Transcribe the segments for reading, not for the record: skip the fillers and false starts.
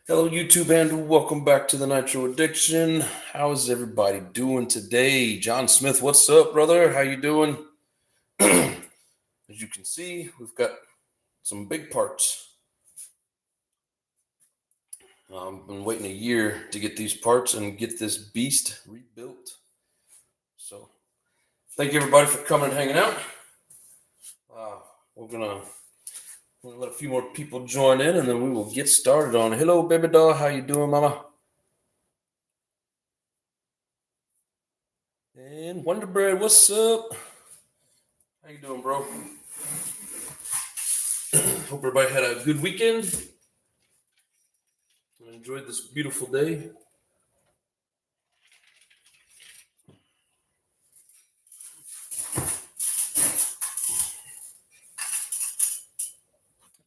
Hello, YouTube, and welcome back to the Nitro Addiction. How is everybody doing today? John Smith, what's up, brother? How you doing? As you can see, we've got some big parts. I've been waiting a year to get these parts and get this beast rebuilt. So, thank you everybody for coming and hanging out. We're gonna let a few more people join in, and then we will get started on. Hello, baby doll. How you doing, mama? And Wonder Bread, what's up? How you doing, bro? Hope everybody had a good weekend and enjoyed this beautiful day.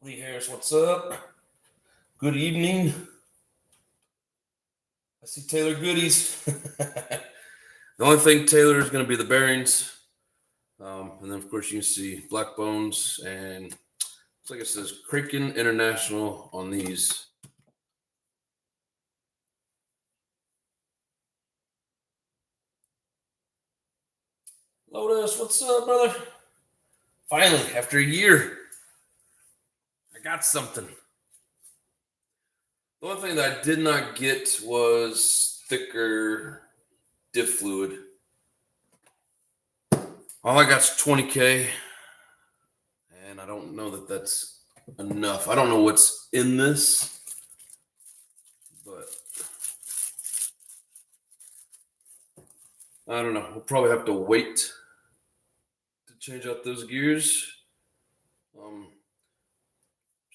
Lee Harris, what's up? Good evening. I see Taylor Goodies. The only thing, Taylor, is going to be the bearings. And then, of course, you can see black bones. And looks like it says Kraken International on these. Lotus, what's up, brother? Finally, after a year, I got something. The only thing that I did not get was thicker diff fluid. All I got is 20K, and I don't know that that's enough. I don't know what's in this, but I don't know. We'll probably have to wait to change out those gears.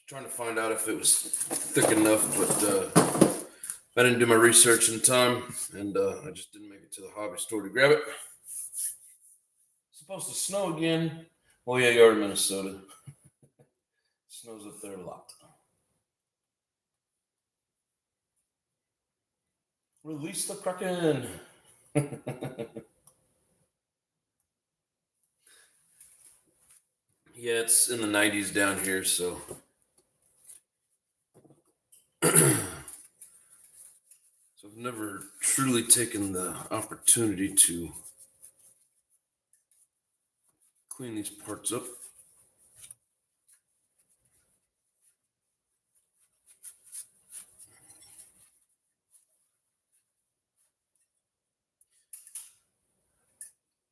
Trying to find out if it was thick enough, but I didn't do my research in time, and I just didn't make it to the hobby store to grab it. It's supposed to snow again. Oh yeah, you are in Minnesota. Snows up there a lot. Release the Kraken. Yeah, it's in the 90s down here, so. So I've never truly taken the opportunity to clean these parts up.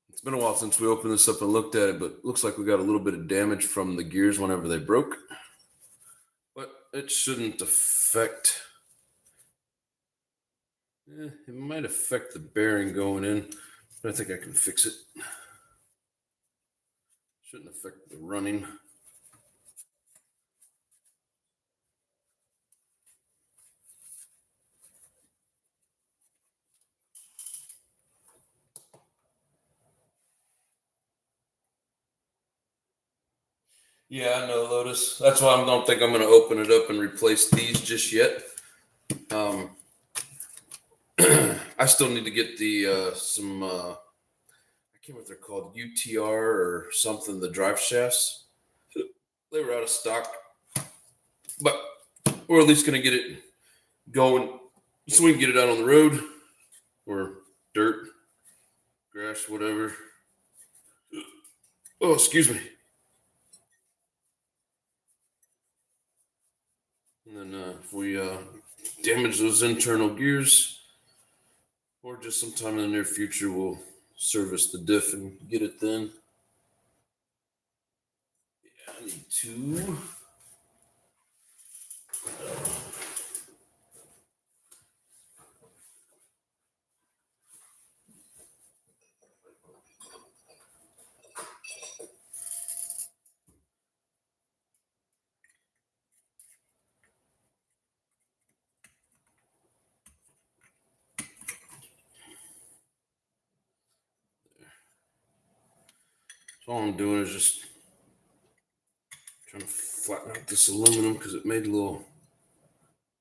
It's been a while since we opened this up and looked at it, but it looks like we got a little bit of damage from the gears whenever they broke. But it shouldn't affect. It might affect the bearing going in, but I think I can fix it. Shouldn't affect the running. Yeah, I know, Lotus. That's why I don't think I'm going to open it up and replace these just yet. I still need to get the some. I can't remember what they're called, UTR or something. The drive shafts. They were out of stock, but we're at least going to get it going so we can get it out on the road or dirt, grass, whatever. Oh, excuse me. And then if we damage those internal gears, or just sometime in the near future, we'll service the diff and get it then. Yeah, I need to. So all I'm doing is just trying to flatten out this aluminum because it made little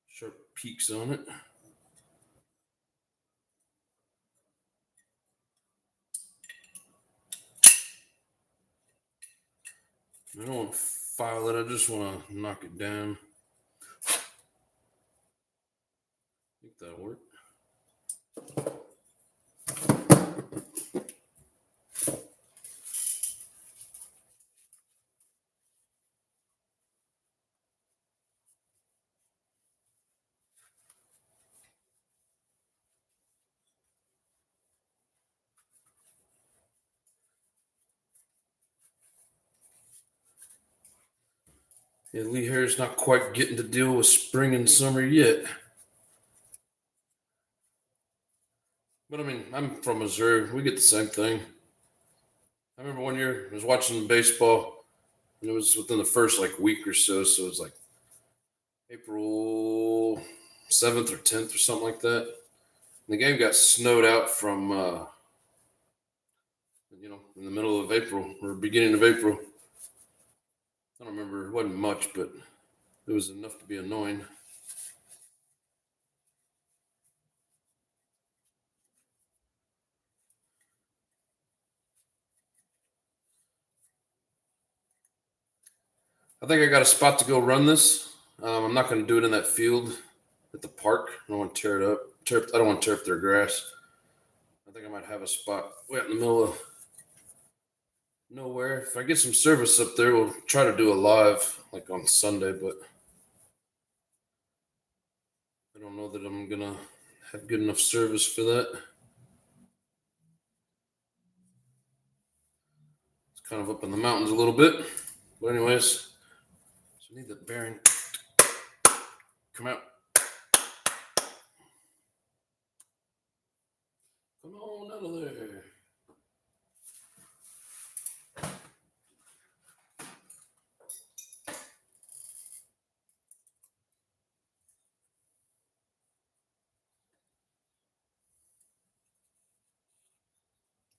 sharp peaks on it. I don't want to file it, I just want to knock it down. think that'll work. Yeah, Lee Hare's not quite getting to deal with spring and summer yet. But I mean, I'm from Missouri. We get the same thing. I remember one year I was watching baseball, and it was within the first week or so. So it was like April 7th or 10th or something like that. And the game got snowed out from, in the middle of April or beginning of April. I don't remember. It wasn't much, but it was enough to be annoying. I think I got a spot to go run this. I'm not going to do it in that field at the park. I don't want to tear it up. I don't want to tear up their grass. I think I might have a spot way out in the middle of nowhere. If I get some service up there, we'll try to do a live on Sunday, but I don't know that I'm going to have good enough service for that. It's kind of up in the mountains a little bit. But anyways, so I need the bearing. Come out. Come on out of there.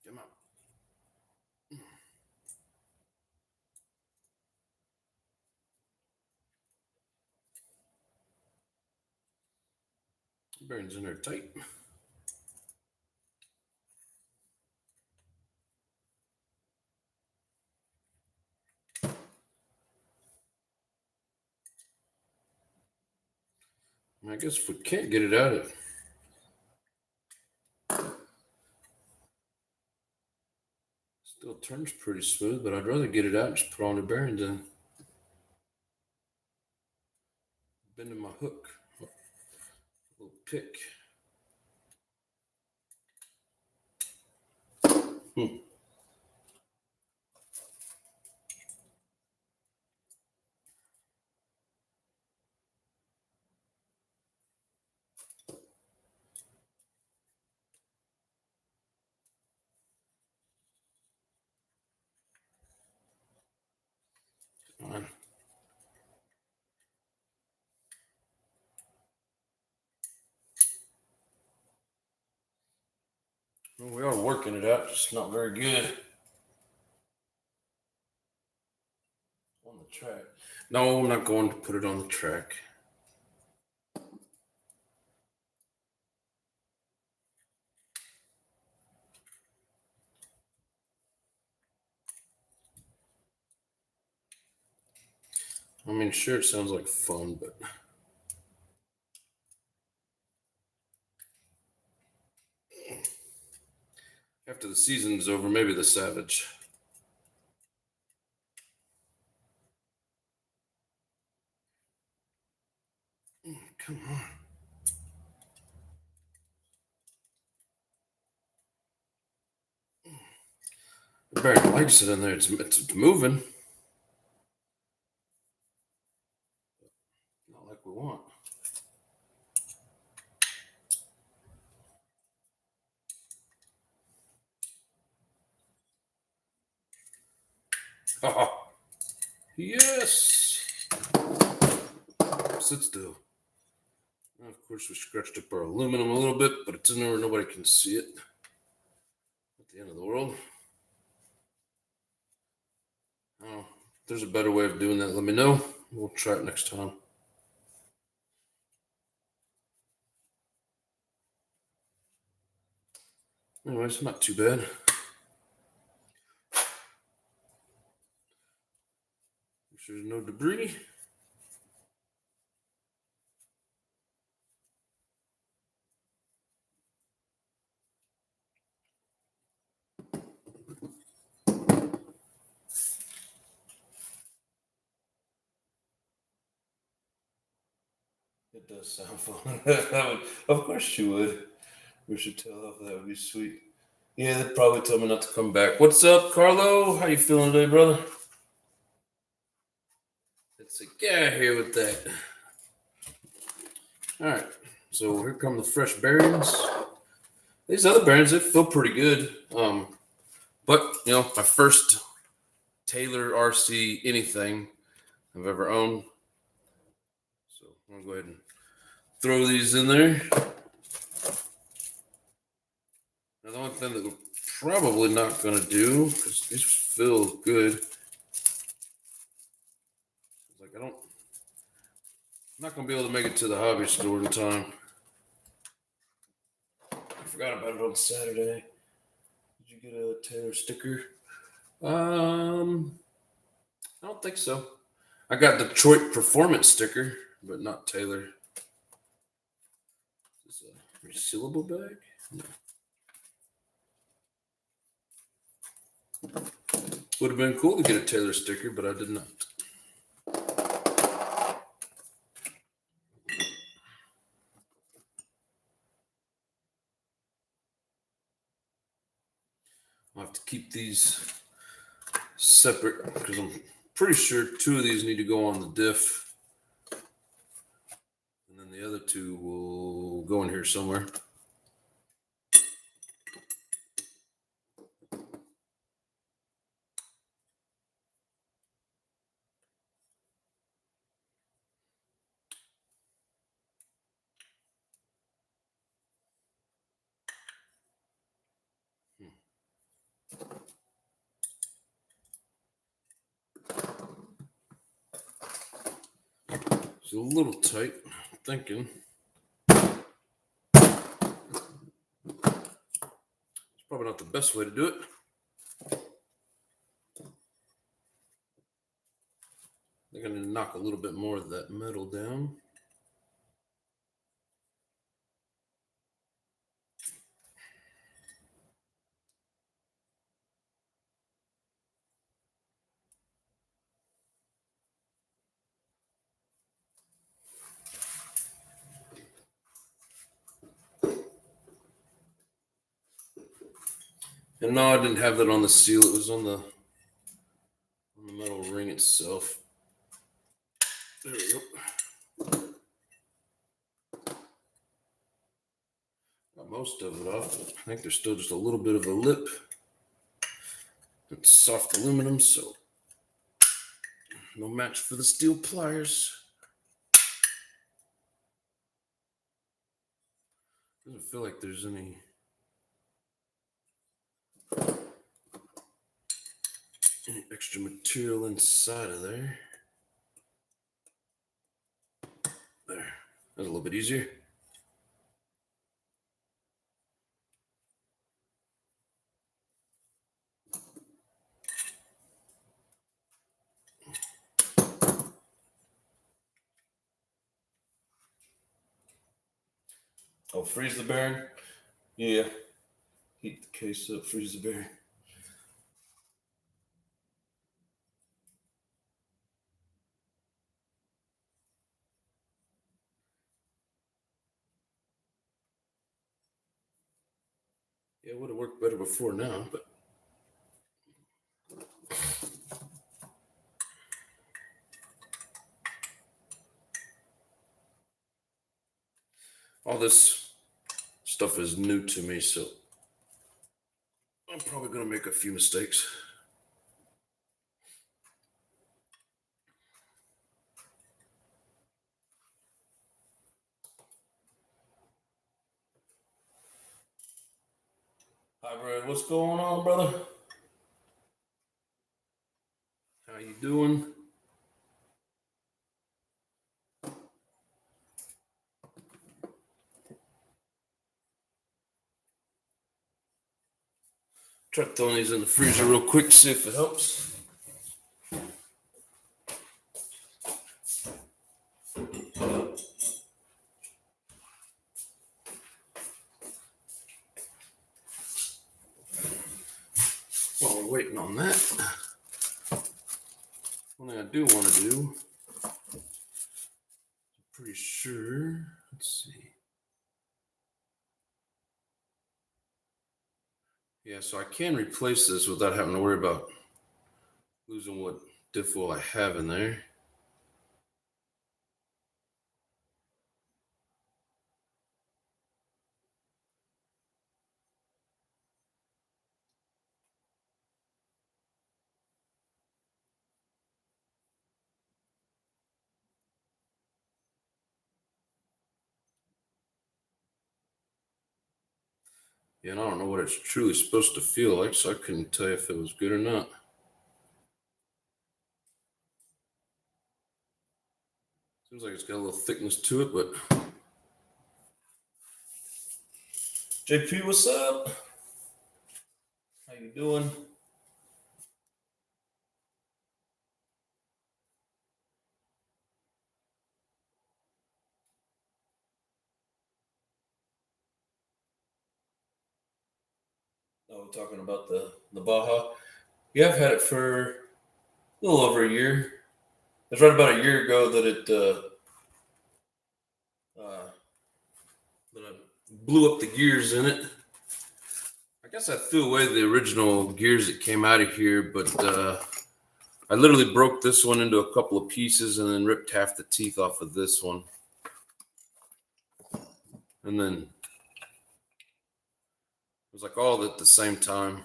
Come out. The bearing's in there tight. I guess if we can't get it out, it still turns pretty smooth, but I'd rather get it out and just put all the bearings in. Bending my hook. A little pick. Come on. Well, we are working it out, just not very good. On the track. No, I'm not going to put it on the track. I mean, sure, it sounds like fun, but after the season's over, maybe the Savage. Come on. The bearing likes it in there. It's moving. Not like we want. Oh, yes. Sit still. Now, of course, we scratched up our aluminum a little bit, but it's in there where nobody can see it. At the end of the world. Oh, if there's a better way of doing that, let me know. We'll try it next time. Anyways, not too bad. Make sure there's no debris. It does sound fun. Of course you would. We should tell off. That would be sweet. Yeah, they'd probably tell me not to come back. What's up, Carlo? How you feeling today, brother? Let's see. Get out of here with that. All right. So here come the fresh bearings. These other bearings, they feel pretty good. But my first Taylor RC anything I've ever owned. So I'm gonna go ahead and throw these in there. Now the only thing that we're probably not gonna do, because these feel good. I'm not gonna be able to make it to the hobby store in time. I forgot about it on Saturday. Did you get a Taylor sticker? I don't think so. I got Detroit Performance sticker, but not Taylor. Is this a resealable bag? No. Would have been cool to get a Taylor sticker, but I did not. I'll have to keep these separate because I'm pretty sure 2 of these need to go on the diff. And then the other 2 will go in here somewhere. It's a little tight, I'm thinking. It's probably not the best way to do it. They're going to knock a little bit more of that metal down. And no, I didn't have that on the seal. It was on the metal ring itself. There we go. Got most of it off. I think there's still just a little bit of a lip. It's soft aluminum, so no match for the steel pliers. Doesn't feel like there's any extra material inside of there. There. That's a little bit easier. Oh, freeze the bearing? Yeah. Heat the case up, freeze the bearing. Yeah, it would have worked better before now, but all this stuff is new to me, so I'm probably going to make a few mistakes. Hi, Brad. What's going on, brother? How you doing? Try throwing these in the freezer real quick, see if it helps. While we're waiting on that, one thing I do want to do, pretty pretty sure. Let's see. Yeah, so I can replace this without having to worry about losing what diff wheel I have in there. Yeah, and I don't know what it's truly supposed to feel like, so I couldn't tell you if it was good or not. Seems like it's got a little thickness to it, but JP, what's up? How you doing? Oh, we're talking about the Baja. Yeah, I've had it for a little over a year. It's right about a year ago that I blew up the gears in it. I guess I threw away the original gears that came out of here, but I literally broke this one into a couple of pieces and then ripped half the teeth off of this one. And then it was like all at the same time.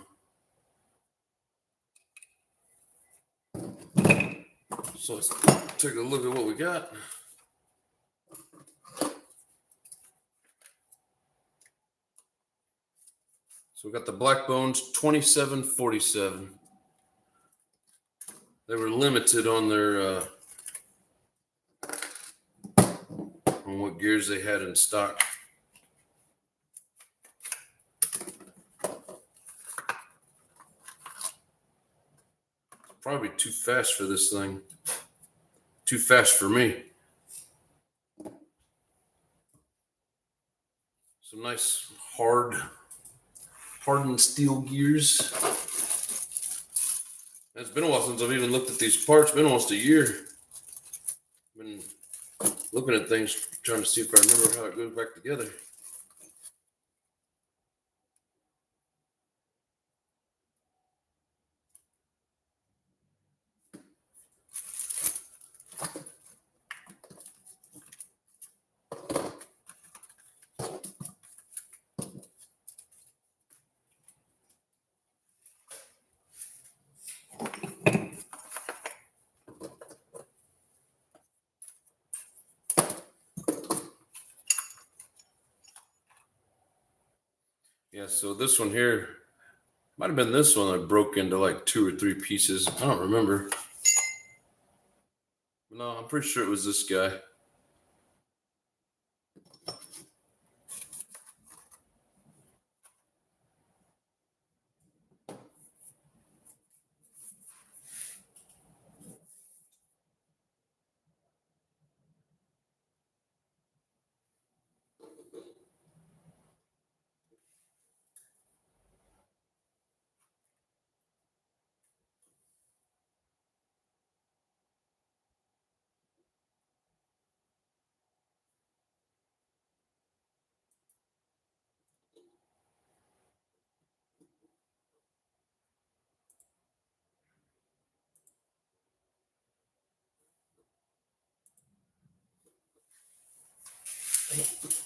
So let's take a look at what we got. So we got the Black Bones 2747. They were limited on their on what gears they had in stock. Probably too fast for this thing. Too fast for me. Some nice hardened steel gears. It's been a while since I've even looked at these parts. It's been almost a year. Been looking at things, trying to see if I remember how it goes back together. Yeah, so this one here, might have been this one I broke into like 2 or 3 pieces. I don't remember. No, I'm pretty sure it was this guy.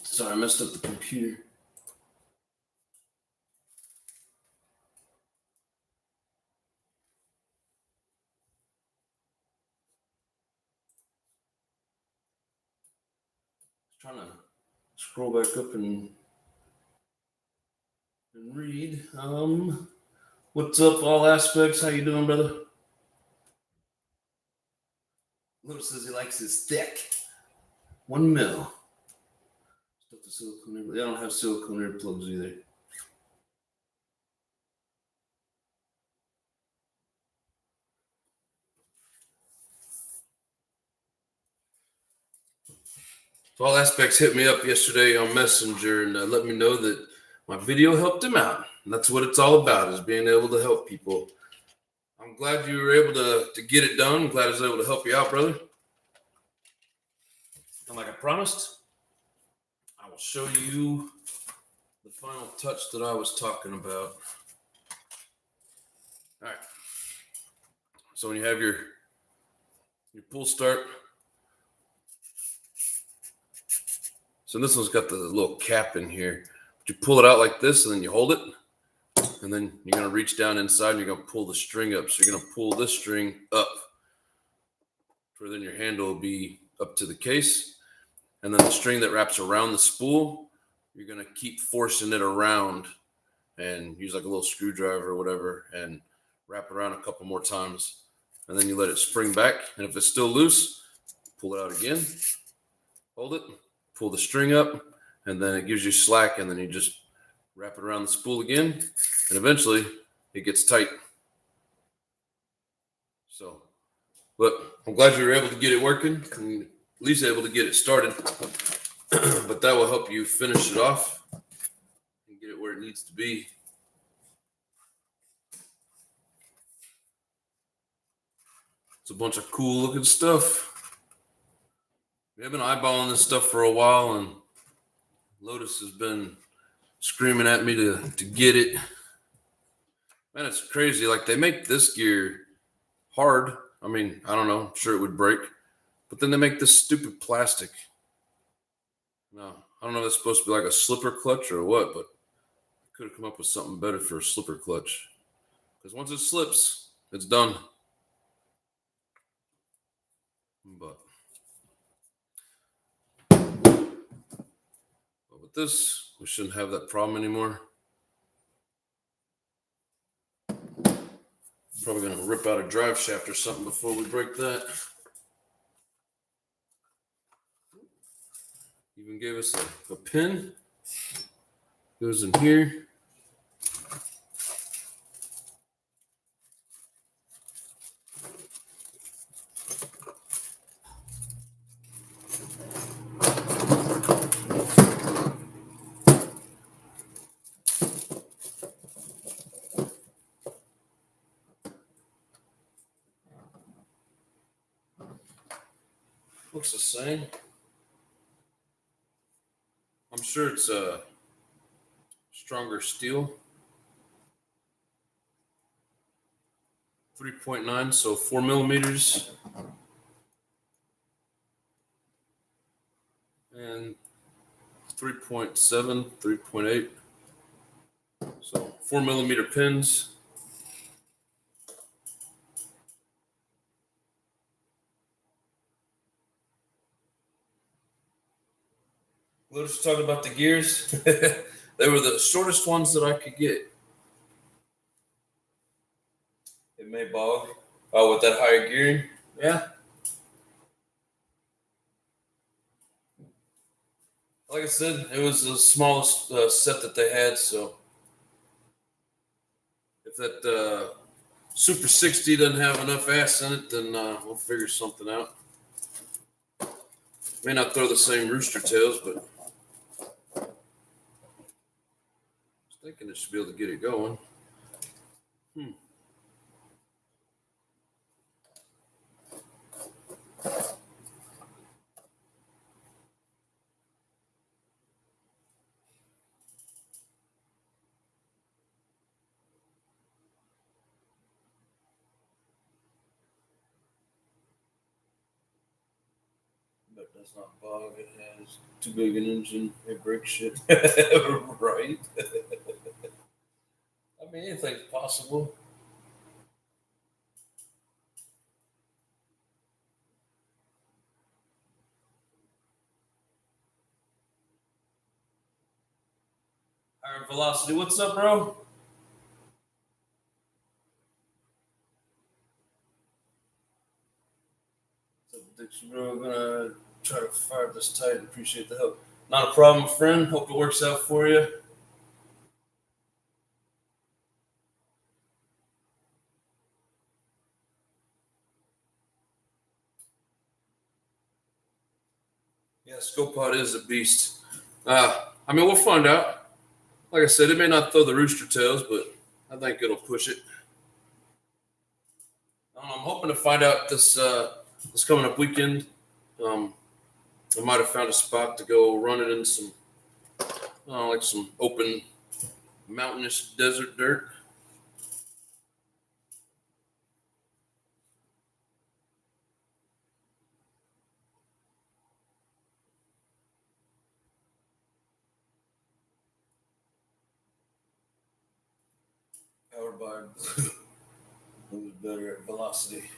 Sorry, I messed up the computer. Trying to scroll back up and read. What's up, all aspects? How you doing, brother? Little says he likes his thick. 1 mil. Stuff the silicone. They don't have silicone earplugs either. So all aspects hit me up yesterday on Messenger and let me know that my video helped him out. And that's what it's all about, is being able to help people. I'm glad you were able to get it done. I'm glad I was able to help you out, brother. And like I promised, I will show you the final touch that I was talking about. All right. So when you have your pull start, so this one's got the little cap in here. But you pull it out like this, and then you hold it, and then you're going to reach down inside, and you're going to pull the string up. So you're going to pull this string up, where then your handle will be up to the case. And then the string that wraps around the spool, you're going to keep forcing it around and use like a little screwdriver or whatever and wrap it around a couple more times. And then you let it spring back. And if it's still loose, pull it out again, hold it, pull the string up, and then it gives you slack. And then you just wrap it around the spool again. And eventually it gets tight. So, but I'm glad you were able to get it working. And at least able to get it started. But that will help you finish it off and get it where it needs to be. It's a bunch of cool looking stuff. We've been eyeballing this stuff for a while, and Lotus has been screaming at me to get it. Man, it's crazy. Like, they make this gear hard. I mean, I don't know. I'm sure it would break. But then they make this stupid plastic. No, I don't know if it's supposed to be like a slipper clutch or what, but I could have come up with something better for a slipper clutch. Because once it slips, it's done. But with this, we shouldn't have that problem anymore. Probably going to rip out a drive shaft or something before we break that. Even gave us a pin. Goes in here. Looks the same. I'm sure it's a stronger steel. 3.9, so 4 millimeters. And 3.7, 3.8. So 4 millimeter pins. Lotus was talking about the gears. They were the shortest ones that I could get. It may bog. Oh, with that higher gearing? Yeah. Like I said, it was the smallest set that they had, so if that Super 60 doesn't have enough ass in it, then we'll figure something out. May not throw the same rooster tails, but I was thinking it should be able to get it going. But it does not bog. It has too big an engine. It breaks shit. Right? I mean, anything's possible. Higher velocity. What's up, bro? What's up, Dixie, bro? I'm gonna try to fire this tight. Appreciate the help. Not a problem, friend. Hope it works out for you. Yeah, ScoPod is a beast. I mean, we'll find out. Like I said, it may not throw the rooster tails, but I think it'll push it. I'm hoping to find out this coming up weekend. I might have found a spot to go run it in some, like some open mountainous desert dirt. Powered by a little bit better at velocity.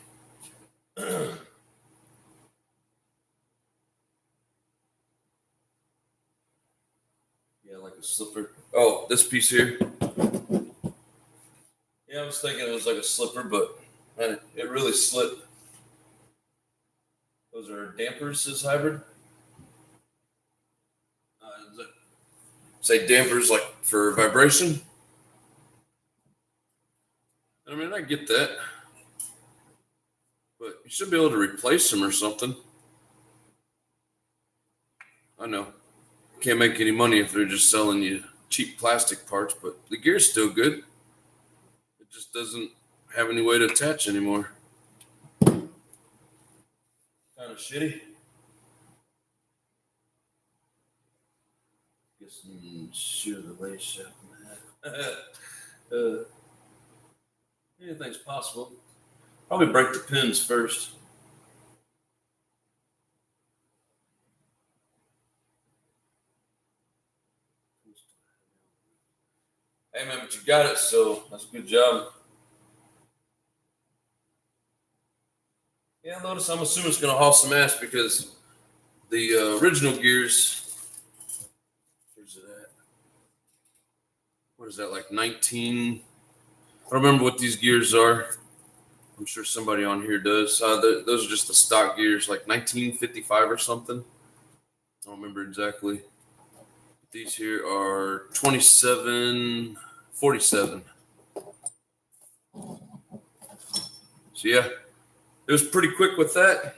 Yeah, like a slipper. Oh, this piece here. Yeah, I was thinking it was like a slipper, but man, it really slipped. Those are dampers, this hybrid. Say dampers like for vibration. I mean, I get that, but you should be able to replace them or something. I know. Can't make any money if they're just selling you cheap plastic parts, but the gear's still good. It just doesn't have any way to attach anymore. Kind of shitty. Guess shear the lace shaft in half. Anything's possible. Probably break the pins first. Hey man, but you got it, so that's a good job. Yeah, notice I'm assuming it's gonna haul some ass because the original gears. Where's it at? What is that, like 19? I don't remember what these gears are. I'm sure somebody on here does. Those are just the stock gears, like 1955 or something. I don't remember exactly. These here are 2747. So yeah, it was pretty quick with that.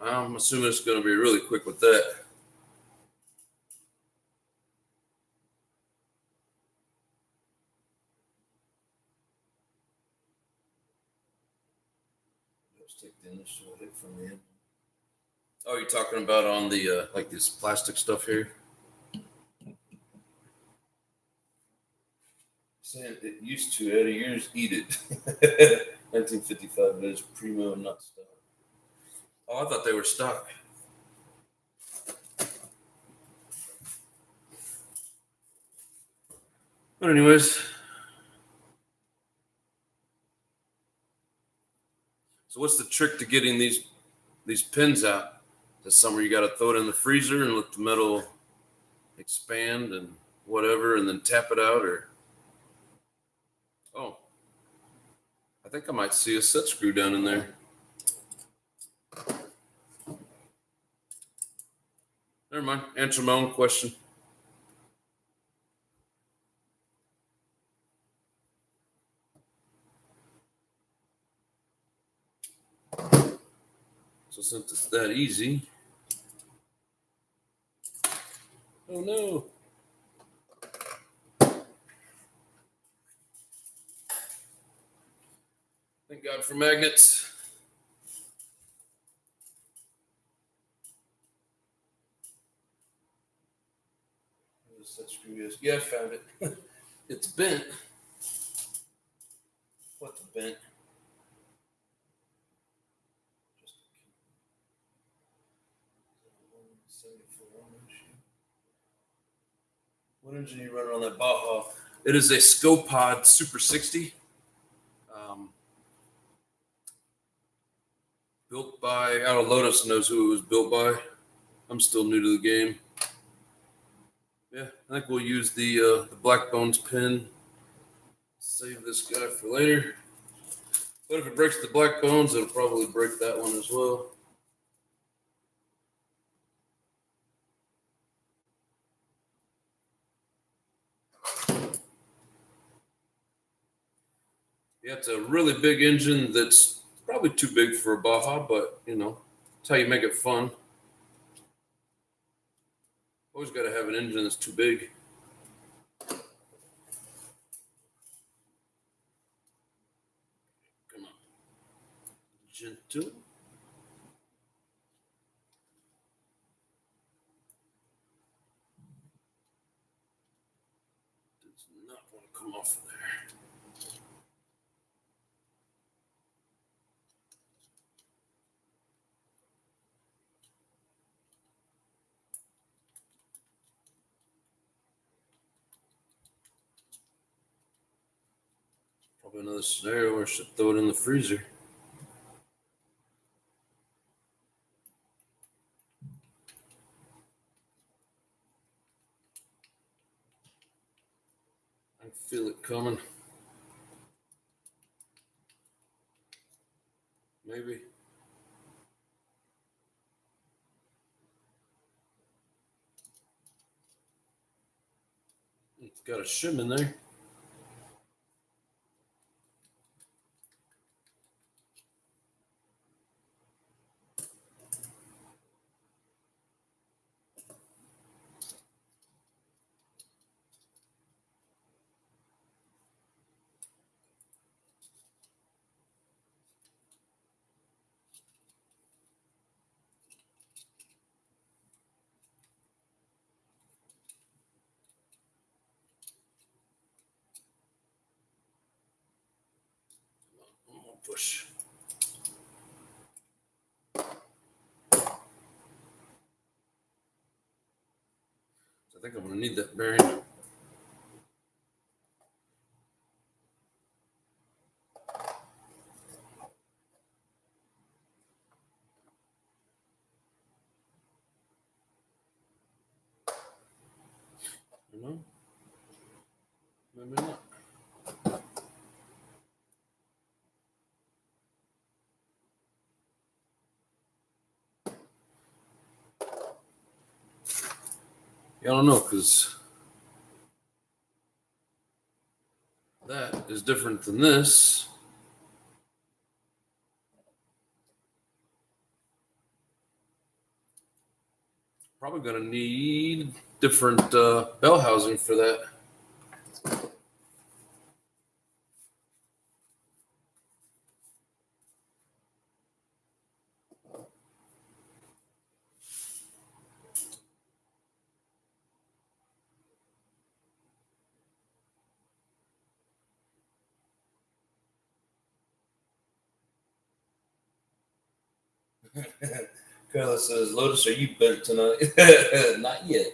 I'm assuming it's going to be really quick with that. Let's take the initial hit from the end. Oh, you're talking about on the like this plastic stuff here? Saying it used to, Eddie. Yours eat it. 1955 is primo, not stock. Oh, I thought they were stock. But anyways, so what's the trick to getting these pins out? This summer you got to throw it in the freezer and let the metal expand and whatever, and then tap it out, or oh, I think I might see a set screw down in there. Never mind. Answer my own question. So since it's that easy, oh no. Thank God for magnets. That screw is. Yeah, I found it. It's bent. What's bent? What engine are you running on that Baja? It is a Scopod Super 60. Built by, I don't know, Lotus knows who it was built by. I'm still new to the game. Yeah, I think we'll use the Black Bones pin. Save this guy for later. But if it breaks the Black Bones, it'll probably break that one as well. Yeah, it's a really big engine that's probably too big for a Baja, but you know, that's how you make it fun. Always got to have an engine that's too big. Come on. Gentle. It's not going to come off of there. Probably another scenario where I should throw it in the freezer. I can feel it coming. Maybe. It's got a shim in there. One more push. I think I'm going to need that bearing. You know? Maybe not. Yeah, I don't know, because that is different than this. Probably going to need different bell housing for that. Carla says, Lotus, are you bent tonight? Not yet.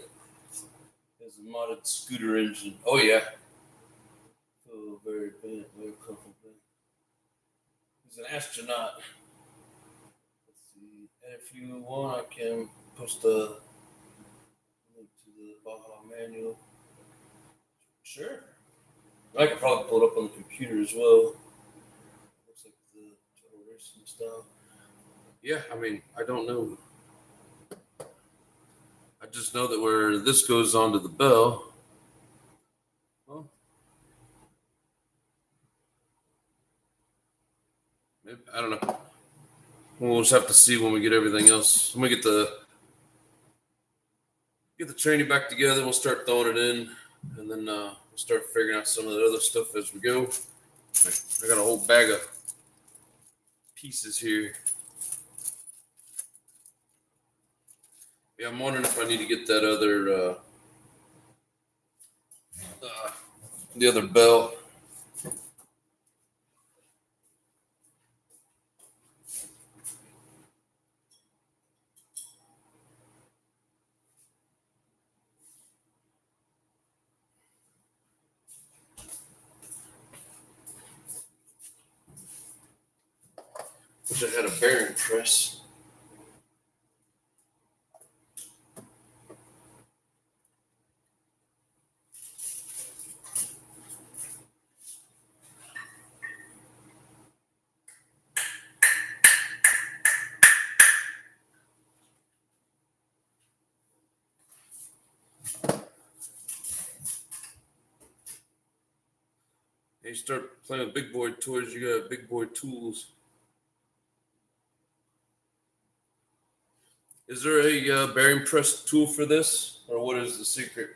There's a modded scooter engine. Oh, yeah. Oh, very bent, very comfortable. He's an astronaut. Let's see. And if you want, I can post a link to the Baja manual. Sure. I can probably pull it up on the computer as well. Looks like the total racing style. Yeah, I mean, I don't know. I just know that where this goes onto the bell. Well, maybe, I don't know. We'll just have to see when we get everything else. When we get the training back together, we'll start throwing it in, and then we'll start figuring out some of the other stuff as we go. I got a whole bag of pieces here. Yeah, I'm wondering if I need to get that other the other bell. Wish I had a bearing press. You start playing with big boy toys, you got big boy tools. Is there a bearing press tool for this, or what is the secret?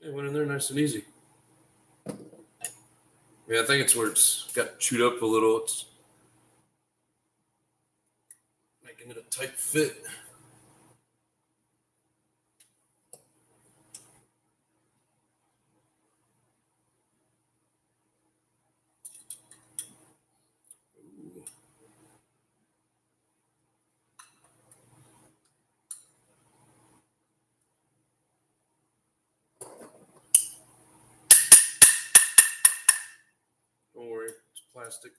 It went in there nice and easy. Yeah, I think it's where it's got chewed up a little. It's making it a tight fit. Ooh. Don't worry, it's plastic.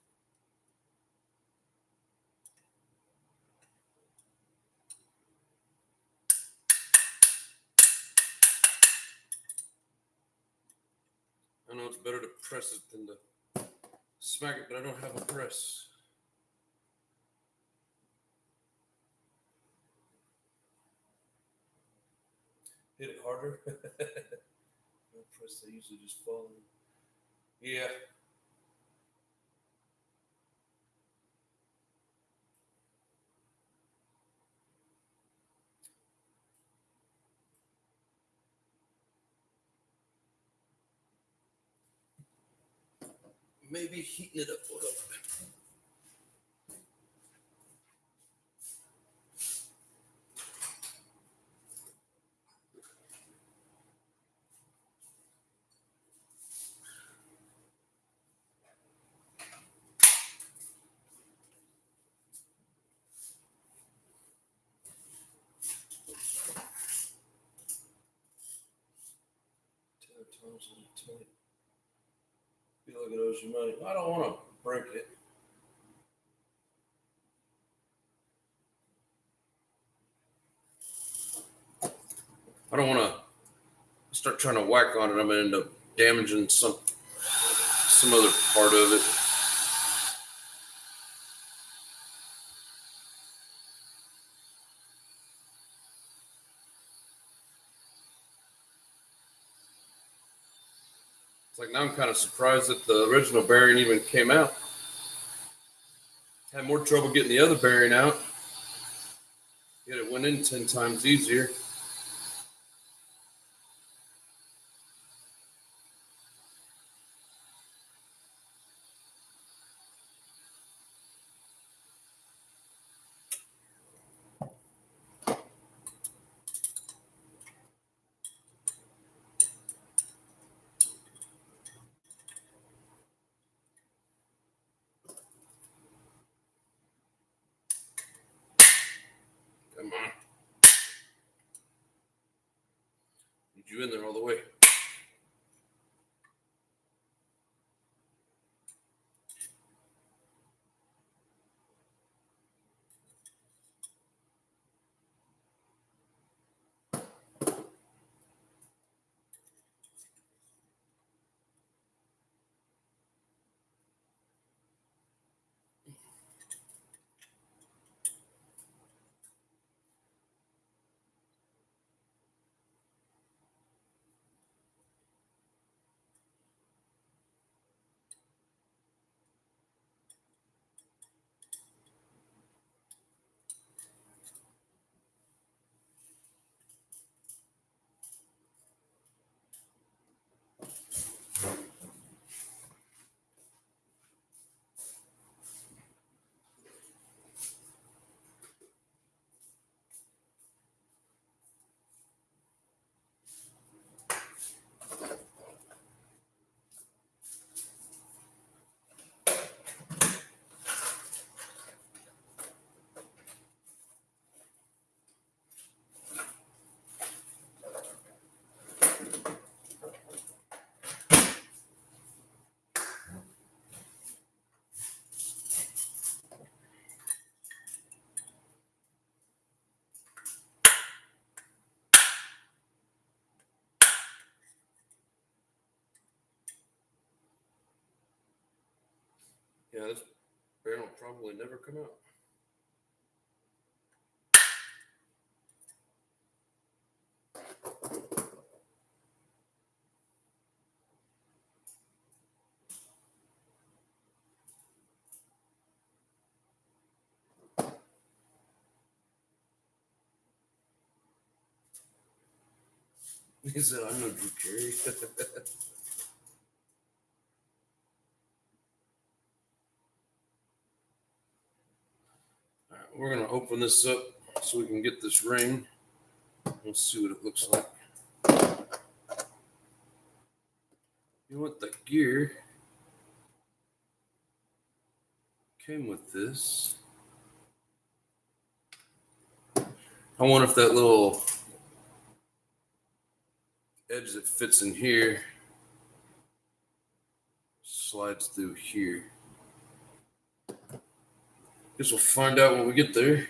I know it's better to press it than to smack it, but I don't have a press. Hit it harder. No press, they usually just fall in. Yeah. Maybe heating it up a little bit. Feel like it owes you money. I don't want to break it. I don't want to start trying to whack on it. I'm gonna end up damaging some other part of it. It's like now I'm kind of surprised that the original bearing even came out. Had more trouble getting the other bearing out. Yet it went in 10 times easier. Come on. Need you in there all the way. Yeah, this bearing will probably never come out. He said, "I know Drew Carey." All right, we're gonna open this up so we can get this ring. We'll see what it looks like. You know what? The gear came with this. I wonder if that little edge that fits in here slides through here. Guess we'll find out when we get there.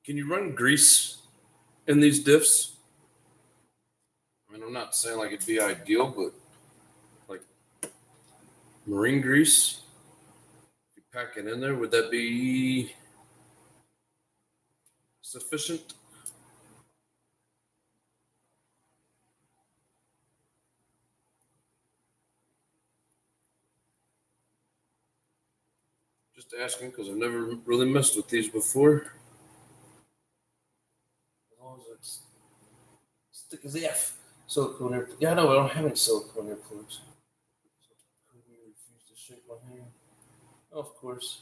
Can you run grease in these diffs? I mean, I'm not saying like it'd be ideal, but like marine grease, if you pack it in there, would that be sufficient? Just asking because I've never really messed with these before. As long as it's thick as F. Silicone air. Yeah, I know I don't have any silicone earplugs. Couldn't refuse to shake my hand. Oh, of course.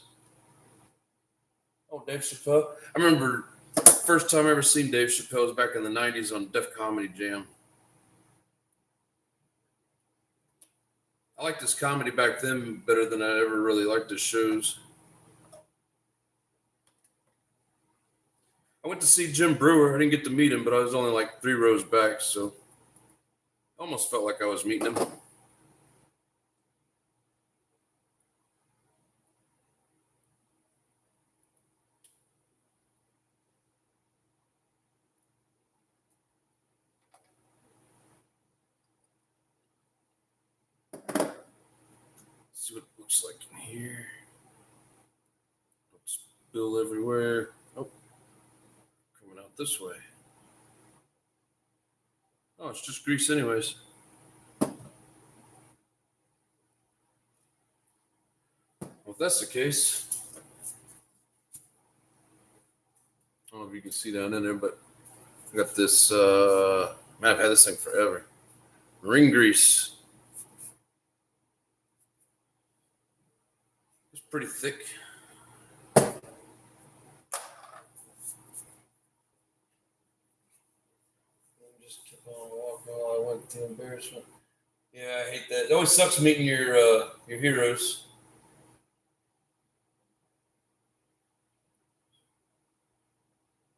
Oh, Dave Chappelle. I remember the first time I ever seen Dave Chappelle was back in the '90s on Def Comedy Jam. I liked his comedy back then better than I ever really liked his shows. I went to see Jim Brewer. I didn't get to meet him, but I was only like 3 rows back, so I almost felt like I was meeting him. Let's see what it looks like in here. Don't spill everywhere. Oh, coming out this way. Oh, it's just grease anyways. Well, if that's the case, I don't know if you can see down in there, but I got this, man, I've had this thing forever. Ring grease. It's pretty thick. Just keep on walking while I went through embarrassment. Yeah, I hate that. It always sucks meeting your heroes.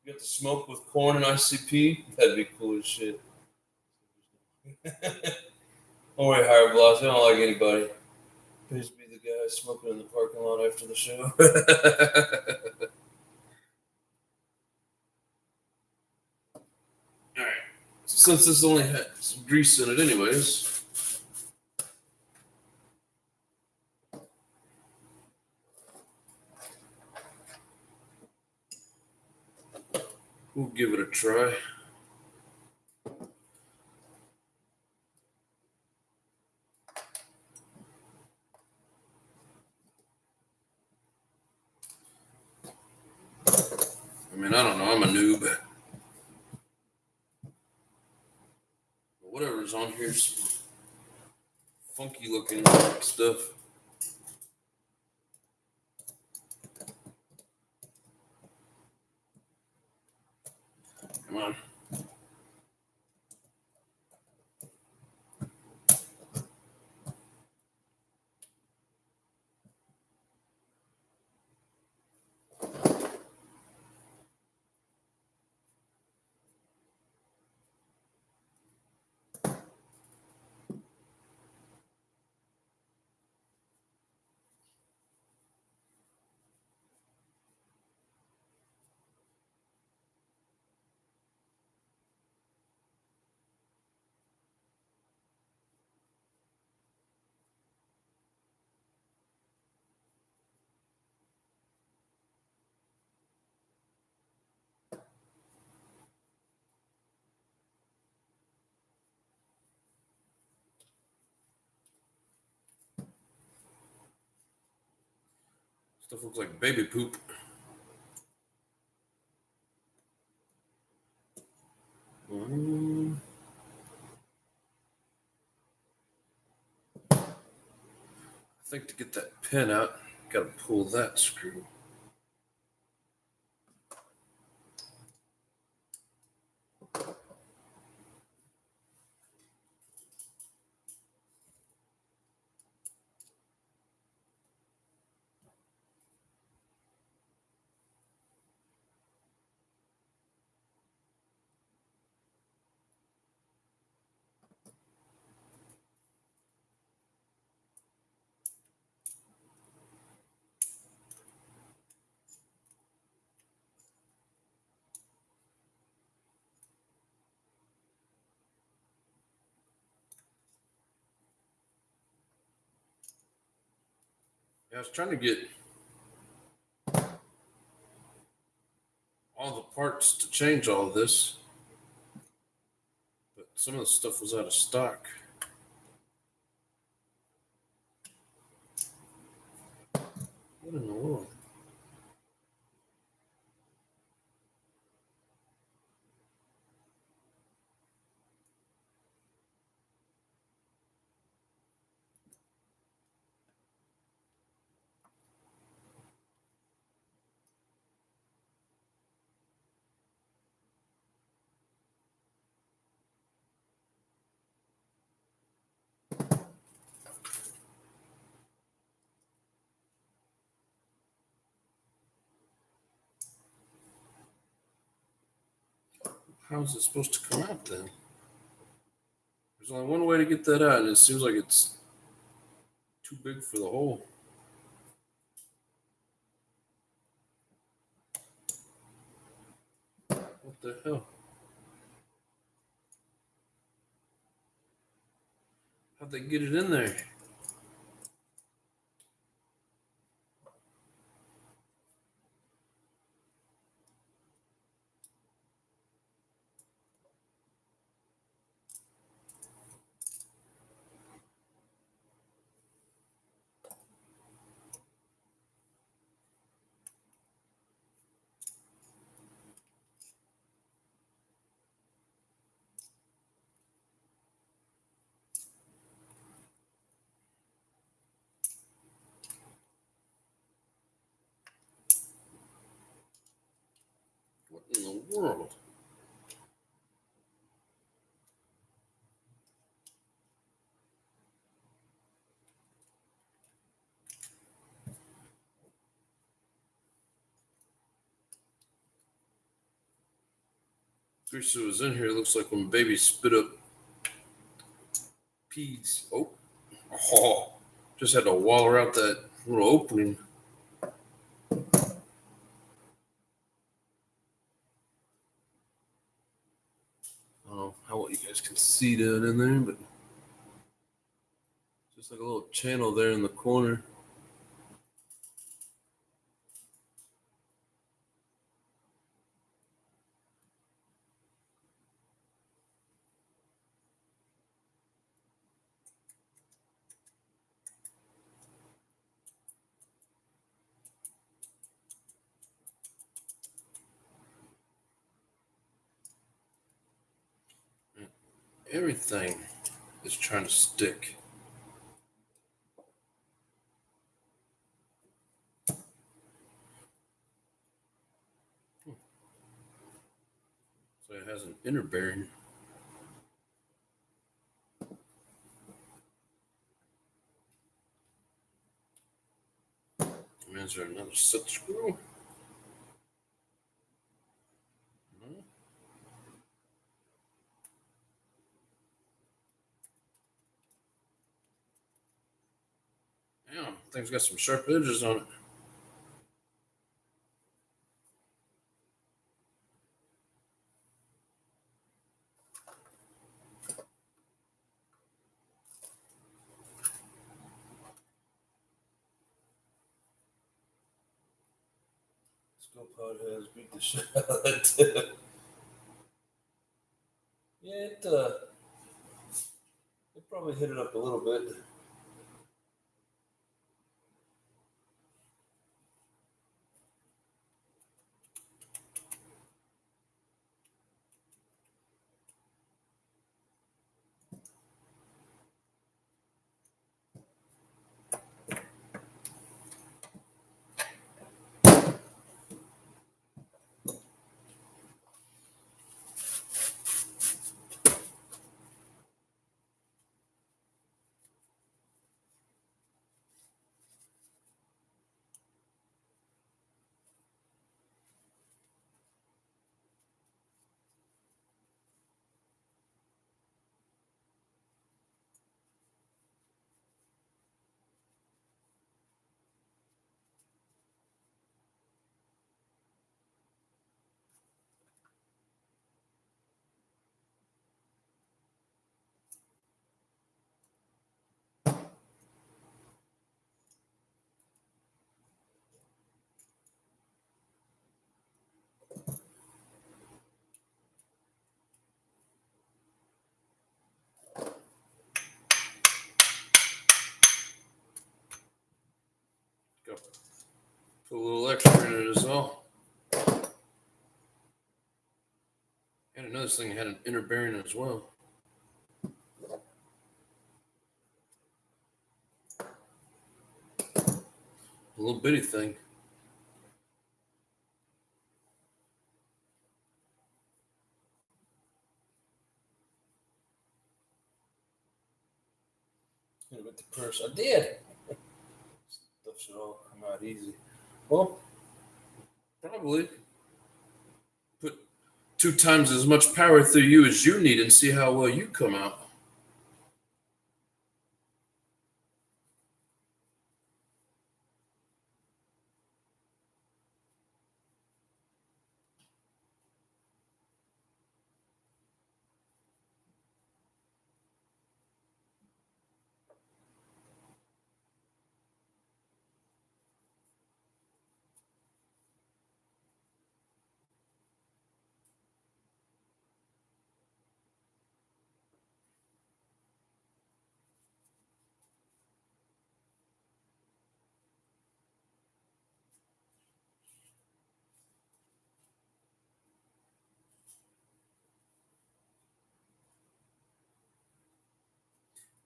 You got to smoke with corn and ICP. That'd be cool as shit. Don't worry, higher velocity. I don't like anybody. Please be the guy smoking in the parking lot after the show. All right. Since this only had some grease in it, anyways, we'll give it a try. I mean, I don't know. I'm a noob. But whatever's on here's funky looking stuff. Come on. Stuff looks like baby poop. I think to get that pin out, got to pull that screw. Yeah, I was trying to get all the parts to change all this, but some of the stuff was out of stock. What in the world? How is it supposed to come out then? There's only one way to get that out, and it seems like it's too big for the hole. What the hell? How'd they get it in there? What in the world? Grease was in here. It looks like when babies spit up peas. Oh, just had to waller out that little opening. I don't know how well you guys can see that in there, but just like a little channel there in the corner. Everything is trying to stick. So it has an inner bearing. Is there another set screw? No. Yeah, thing's got some sharp edges on it. Scope pod has beat the shit out of that tip. Yeah, it probably hit it up a little bit. Put a little extra in it as well. And another thing had an inner bearing as well. A little bitty thing. With the purse, I did. Stuff should all come out easy. Well, probably put 2 times as much power through you as you need and see how well you come out.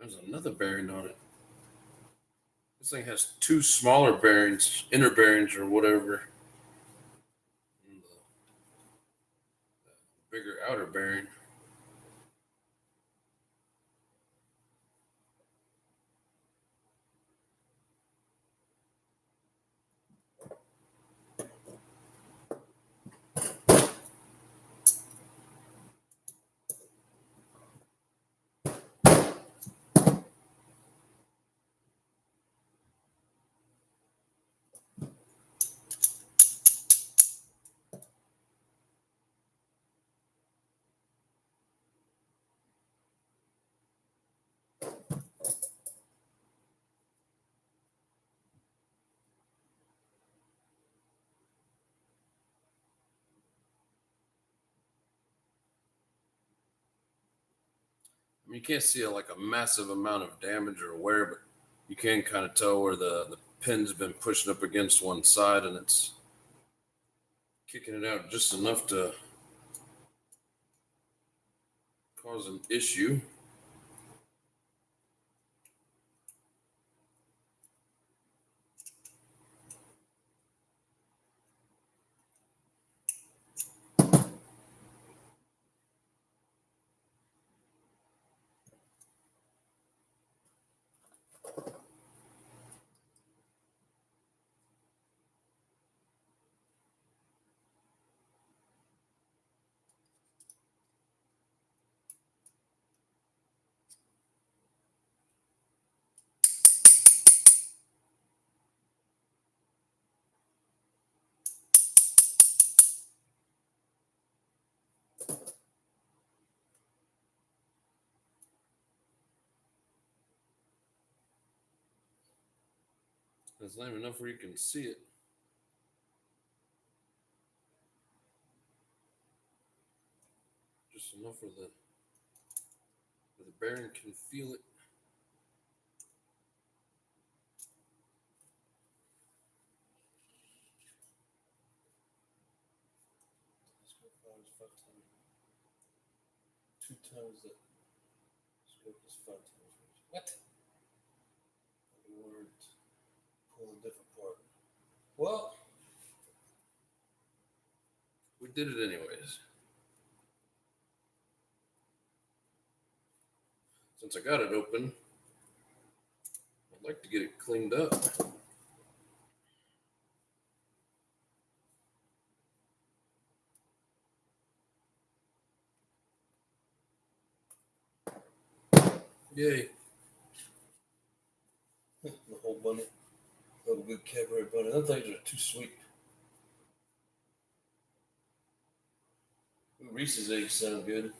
There's another bearing on it. This thing has 2 smaller bearings, inner bearings or whatever. And the bigger outer bearing. I mean, you can't see like a massive amount of damage or wear, but you can kind of tell where the pin's been pushing up against one side and it's kicking it out just enough to cause an issue. There's not even enough where you can see it. Just enough where the bearing can feel it. Two times the scope is 5 times. What? We weren't pulling a different part. Well, we did it anyways. Since I got it open, I'd like to get it cleaned up. Yay. The whole bunny. Little good cabaret bunny. Those things are too sweet. Reese's eggs sound good.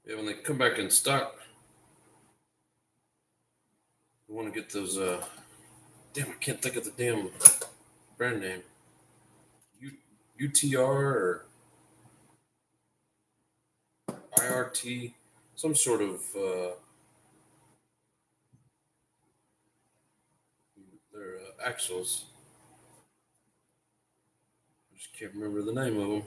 Yeah, when they come back in stock, you want to get those. Damn, I can't think of the damn brand name. UTR or IRT, some sort of. Their axles. I just can't remember the name of them.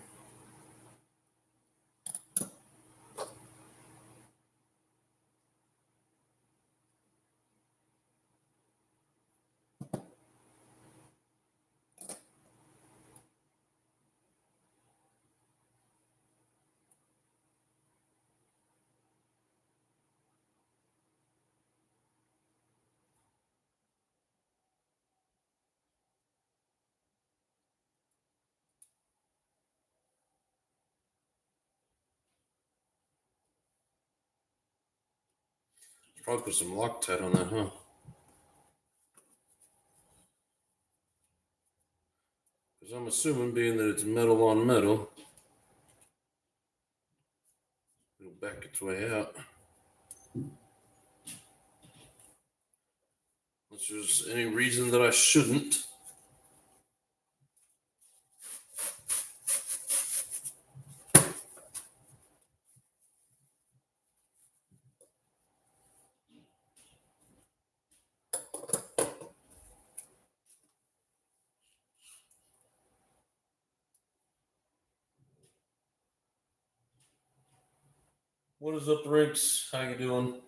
Probably put some Loctite on that, huh? Because I'm assuming, being that it's metal on metal, it'll back its way out. Unless there's any reason that I shouldn't. What is up, Rinks? How you doing?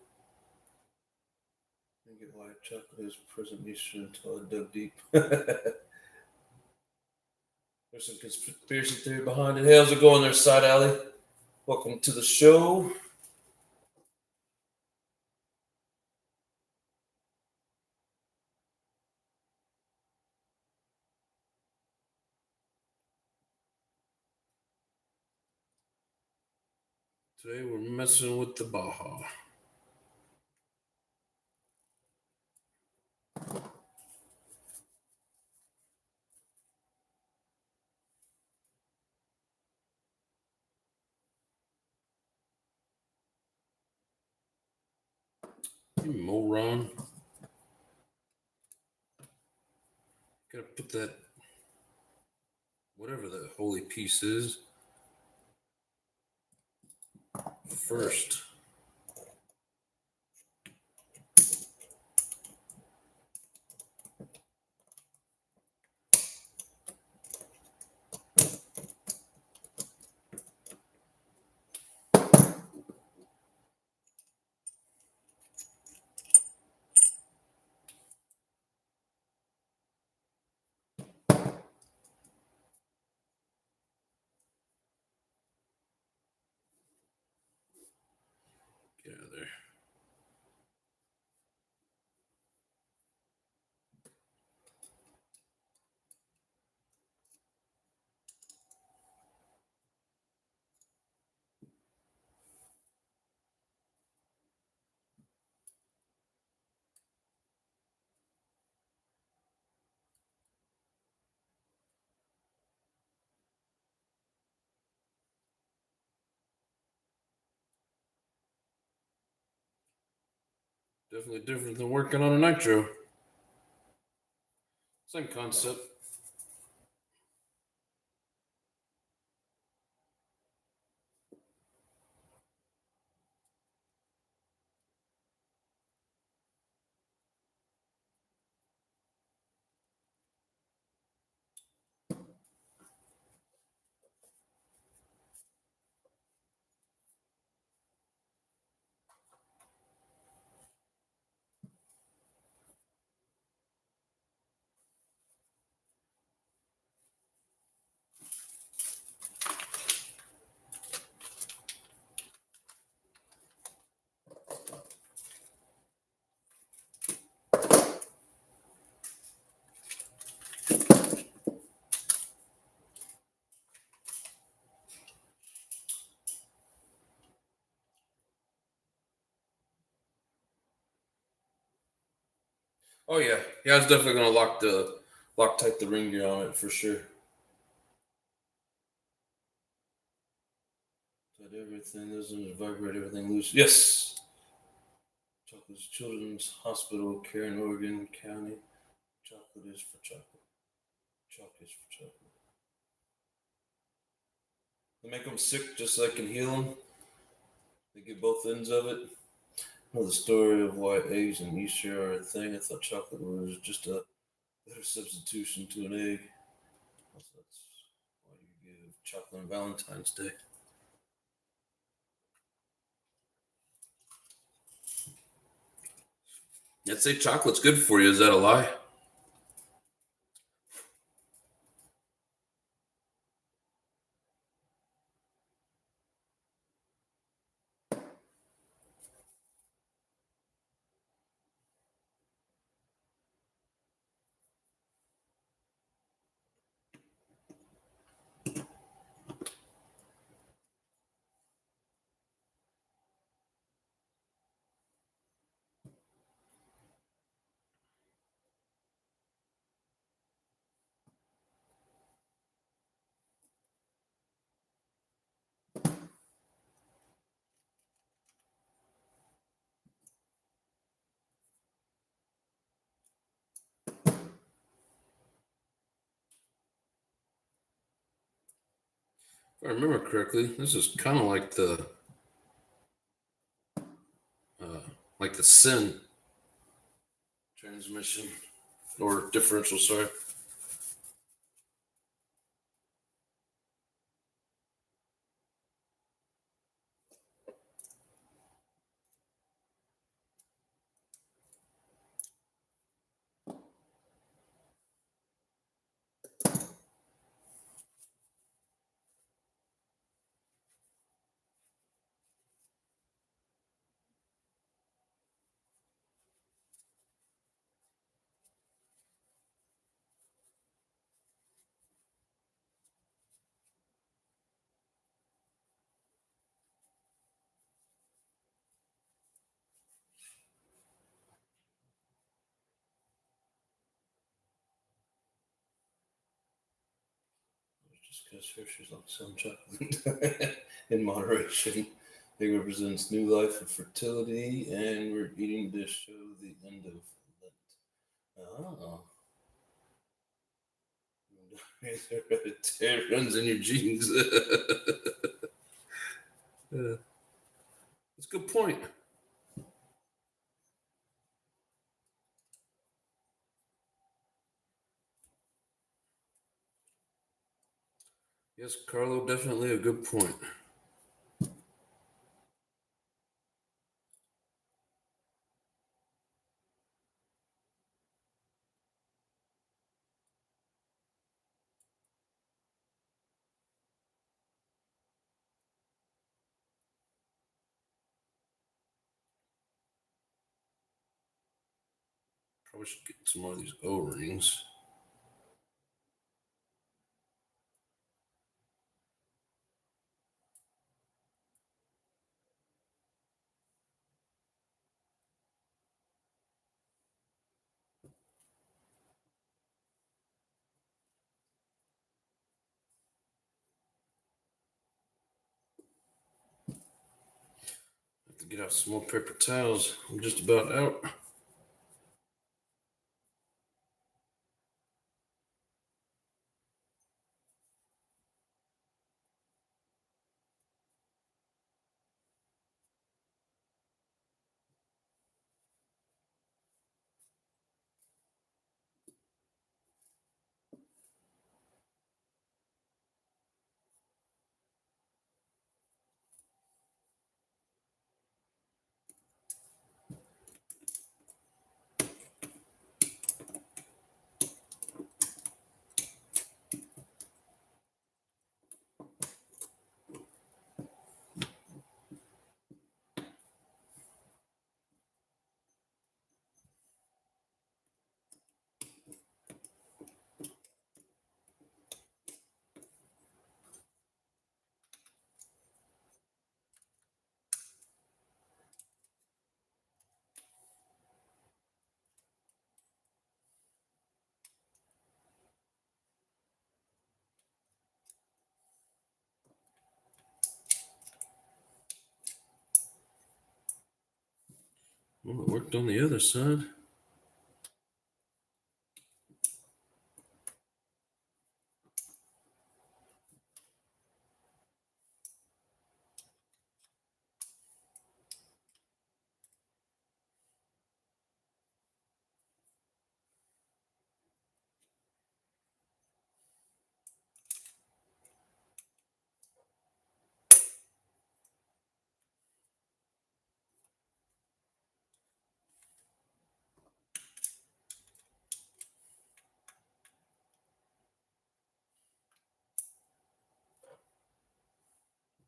I get why chocolate is present Eastern until I dug deep. There's some conspiracy theory behind it. Hey, how's it going there, Side Alley? Welcome to the show. Today we're messing with the Baja. You moron. Gotta put that, whatever the holy piece is, first. Get out of there. Definitely different than working on a nitro. Same concept. Oh yeah, yeah. I was definitely gonna lock tight the ring gear on it for sure. So Let everything doesn't vibrate, everything loose. Yes. Chocolate's Children's Hospital, Karen, Oregon County. Chocolate is for chocolate. Chalk is for chocolate. They make them sick just so I can heal them. They get both ends of it. Know the story of why eggs and Easter are a thing. I thought chocolate was just a better substitution to an egg. Also, that's why you give chocolate on Valentine's Day. I'd say chocolate's good for you. Is that a lie? If I remember correctly, this is kind of uh, like the sin transmission or differential. Sorry. Just because Hershey's on some chocolate in moderation. It represents new life and fertility, and we're eating to show the end of Lent. Oh. It runs in your genes. That's a good point. Yes, Carlo, definitely a good point. Probably should get some more of these O-rings. Have to get out some more paper towels. I'm just about out. Well, it worked on the other side.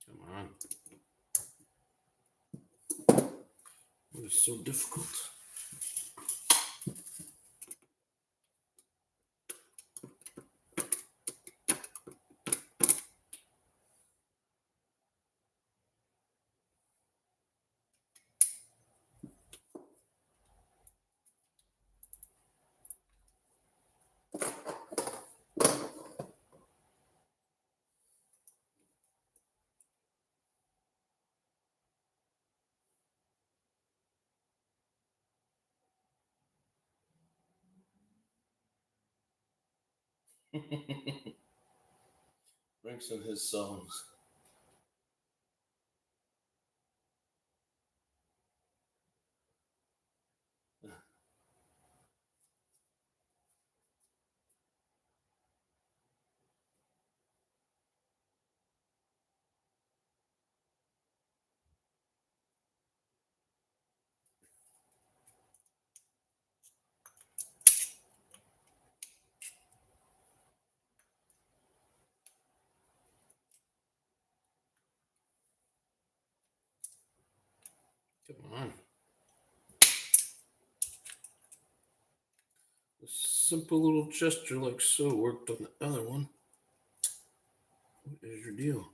Come on. It was so difficult. Ranks in his songs. Come on. A simple little gesture like so worked on the other one. What is your deal?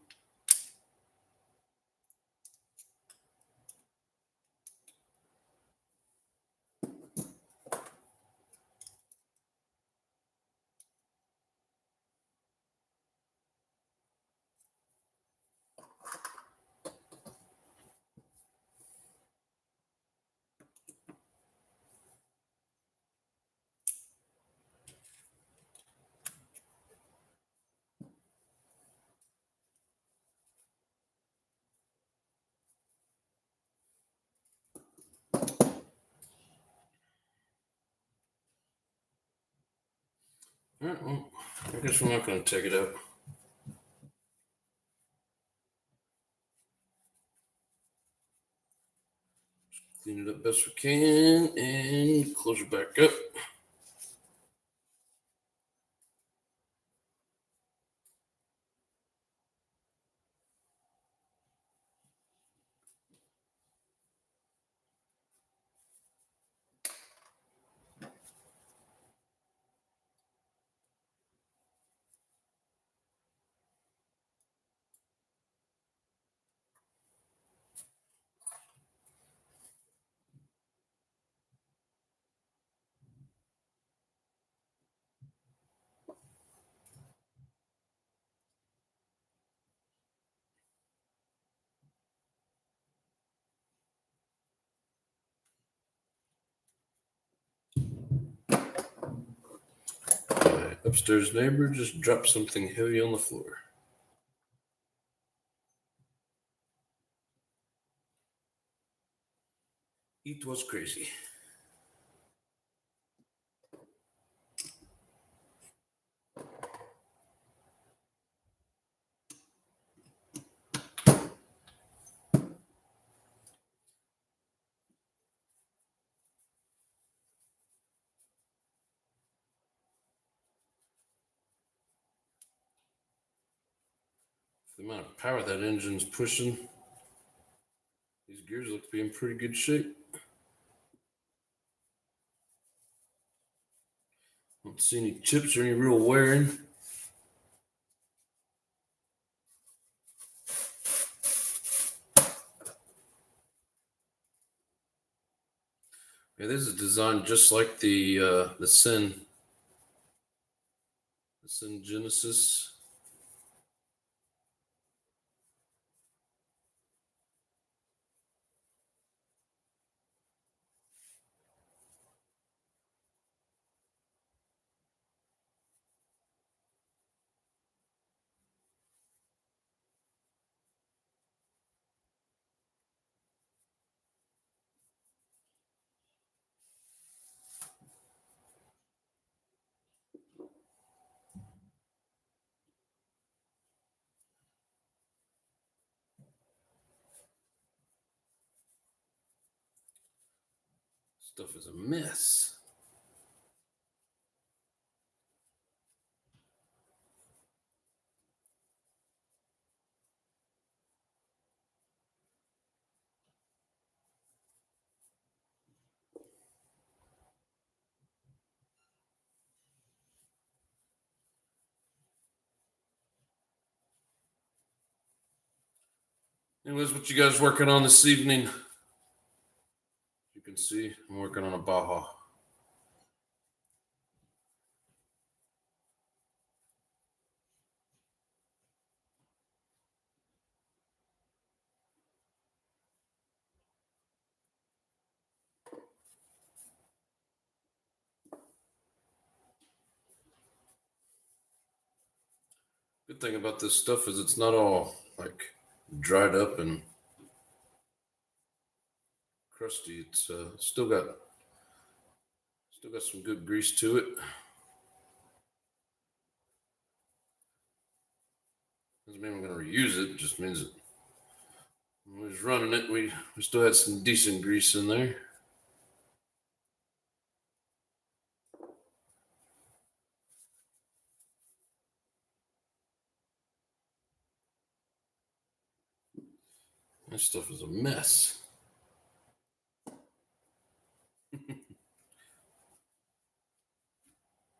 All right, well, I guess we're not going to take it out. Clean it up best we can and close it back up. My upstairs neighbor just dropped something heavy on the floor. It was crazy. The amount of power that engine's pushing, these gears look to be in pretty good shape. Don't see any chips or any real wearing. Yeah, this is designed just like the Sin Genesis. Stuff is a mess. Anyways, what you guys working on this evening? You can see I'm working on a Baja. Good thing about this stuff is it's not all like dried up and crusty. It's still got some good grease to it. Doesn't mean I'm going to reuse it. Just means that when we was running it, we still had some decent grease in there. That stuff is a mess.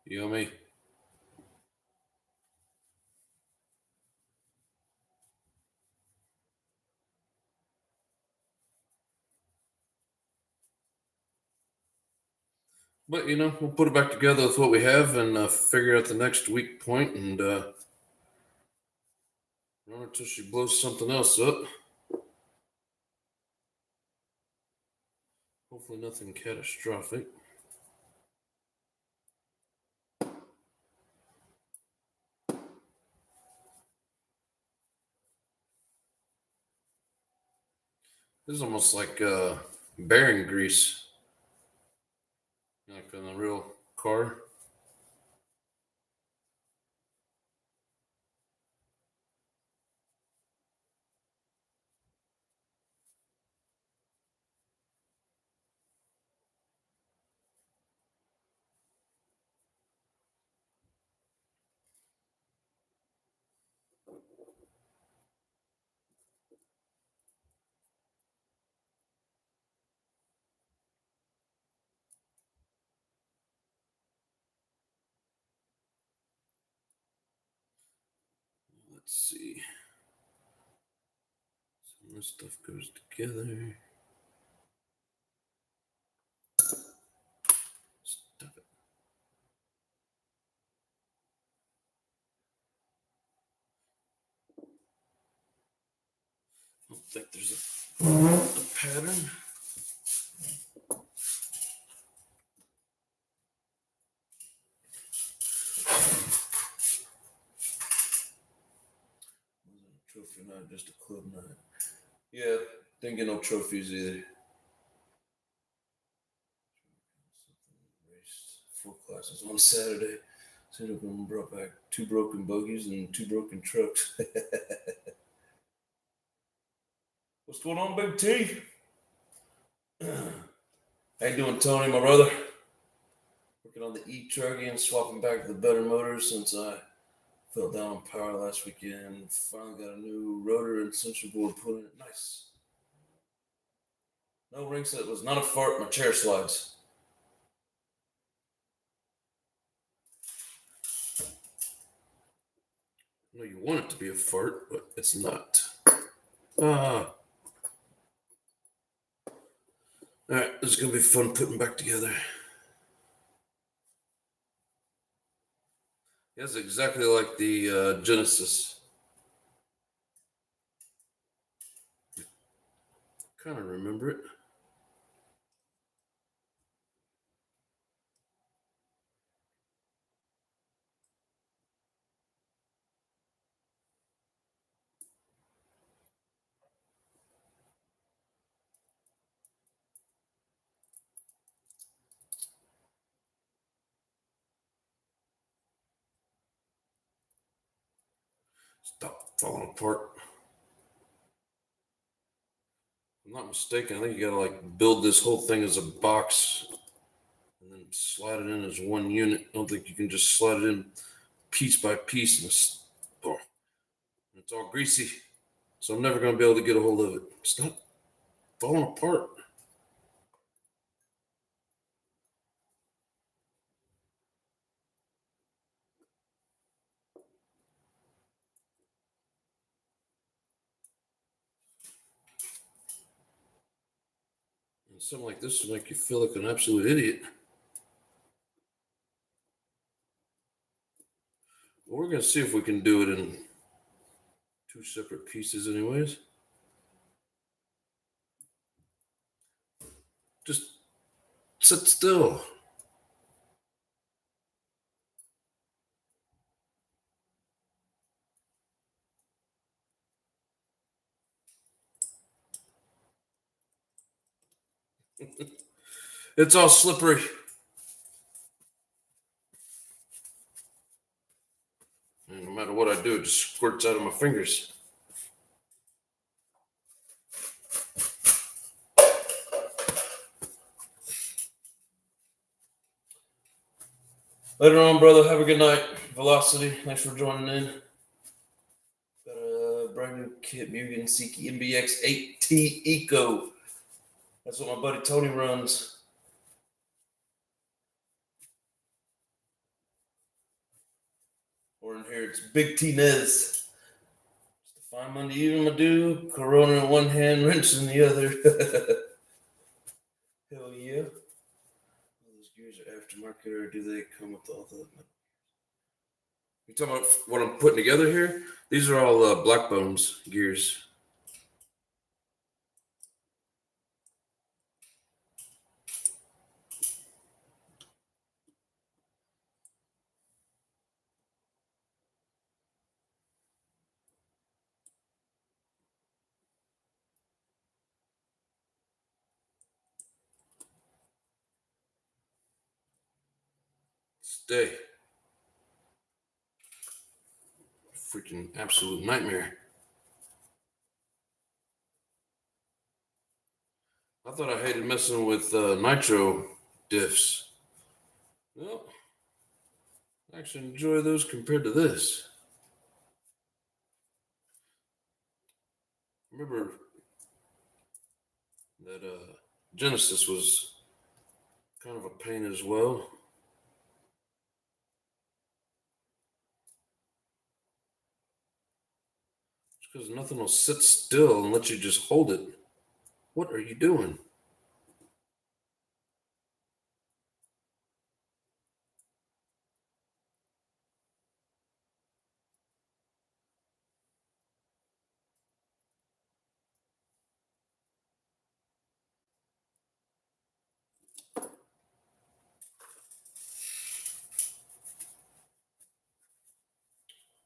Yummy. But we'll put it back together with what we have and figure out the next weak point and run until she blows something else up. Hopefully nothing catastrophic. This is almost like bearing grease, like in a real car. Let's see. Some of this stuff goes together. Stop it. I don't think there's a pattern. Trophy night, just a club night. Yeah, didn't get no trophies either. Raced 4 classes on Saturday. So ended up brought back 2 broken buggies and 2 broken trucks. What's going on, Big T? How you doing, Tony, my brother? Working on the e-truggy and swapping back to the better motors since I fell down on power last weekend. Finally got a new rotor and sensor board put in it. Nice. No ring set. It was not a fart. My chair slides. No, you want it to be a fart, but it's not. All right, this is going to be fun putting back together. It's exactly like the Genesis. Kind of remember it. Stop falling apart. I'm not mistaken, I think you gotta like build this whole thing as a box and then slide it in as one unit. I don't think you can just slide it in piece by piece and it's all greasy. So I'm never gonna be able to get a hold of it. It's not falling apart. And something like this will make you feel like an absolute idiot. Well, we're gonna see if we can do it in two separate pieces, anyways. Just sit still. It's all slippery. And no matter what I do, it just squirts out of my fingers. Later on, brother. Have a good night. Velocity, thanks for joining in. Got a brand new kit, Mugen Seiki MBX 8T Eco. That's what my buddy Tony runs. Or in here, it's Big T Nez. It's the fine Monday evening, I do. Corona in one hand, wrench in the other. Hell yeah. Those gears are aftermarket, or do they come with all the... You talking about what I'm putting together here? These are all Black Bones gears. Stay. Freaking absolute nightmare. I thought I hated messing with nitro diffs. Well, I actually enjoy those compared to this. Remember that Genesis was kind of a pain as well. It's because nothing will sit still and let you just hold it. What are you doing?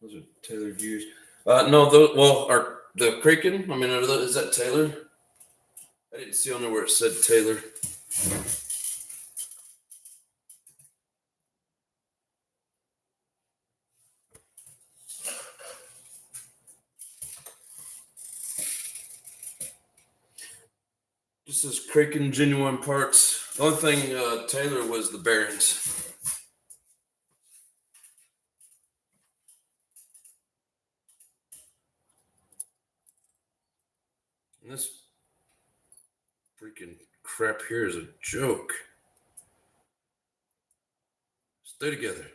Those are Taylor gears. No, those, well, are the Kraken? I mean, is that Taylor? I didn't see on there where it said Taylor. Just says Kraken genuine parts. The only thing Taylor was the bearings. And this freaking crap here is a joke. Stay together.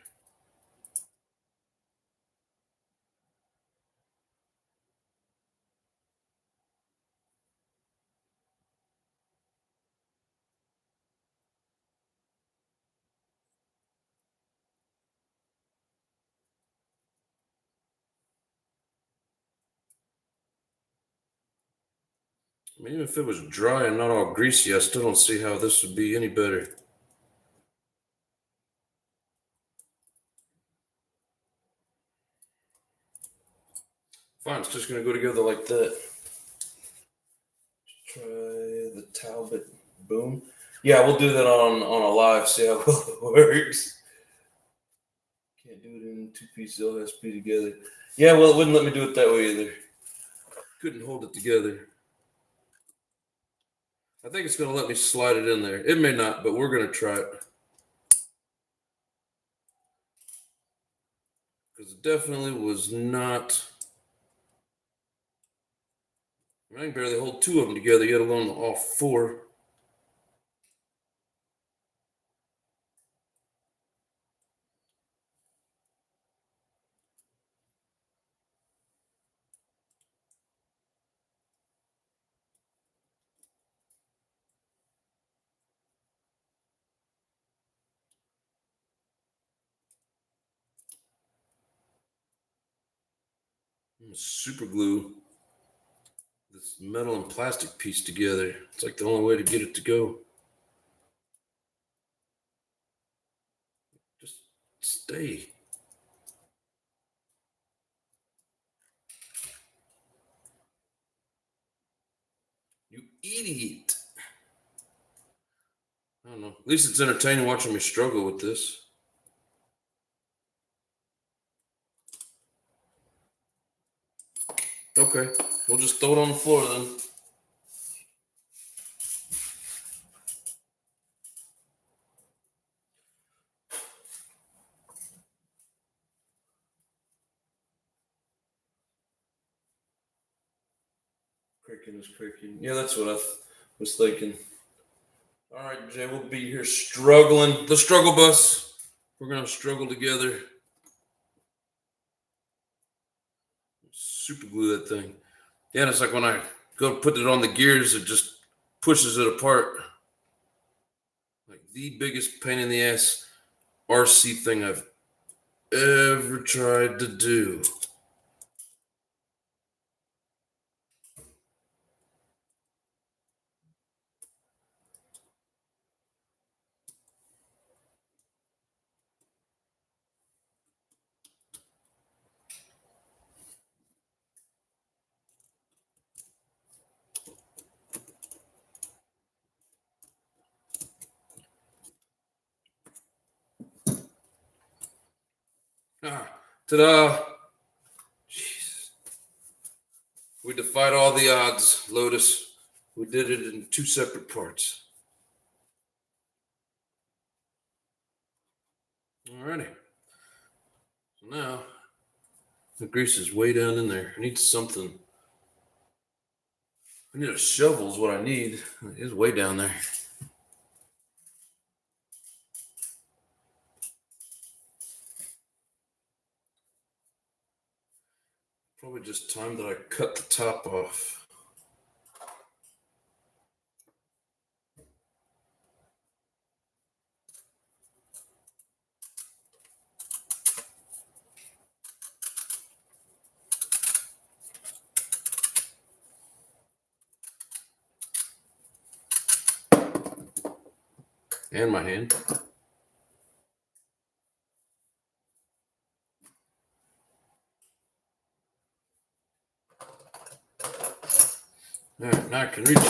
I mean, even if it was dry and not all greasy, I still don't see how this would be any better. Fine, it's just going to go together like that. Try the Talbot boom. Yeah, we'll do that on a live, see how well it works. Can't do it in two-piece LSP together. Yeah, well, it wouldn't let me do it that way either. Couldn't hold it together. I think it's going to let me slide it in there. It may not, but we're going to try it. Because it definitely was not. I can barely hold two of them together, yet alone all four. I'm gonna super glue this metal and plastic piece together. It's like the only way to get it to go. Just stay. You idiot. I don't know. At least it's entertaining watching me struggle with this. Okay, we'll just throw it on the floor then. Creaking is creaking. Yeah, that's what I was thinking. All right, Jay, we'll be here struggling. The struggle bus. We're going to struggle together. Super glue that thing. Yeah, and it's like when I go to put it on the gears, it just pushes it apart. Like the biggest pain in the ass RC thing I've ever tried to do. Ah, ta-da! Jeez. We defied all the odds, Lotus. We did it in two separate parts. Alrighty. So now the grease is way down in there. I need something. I need a shovel is what I need. It is way down there. Probably just time that I cut the top off. And my hand. All right, now I can reach it.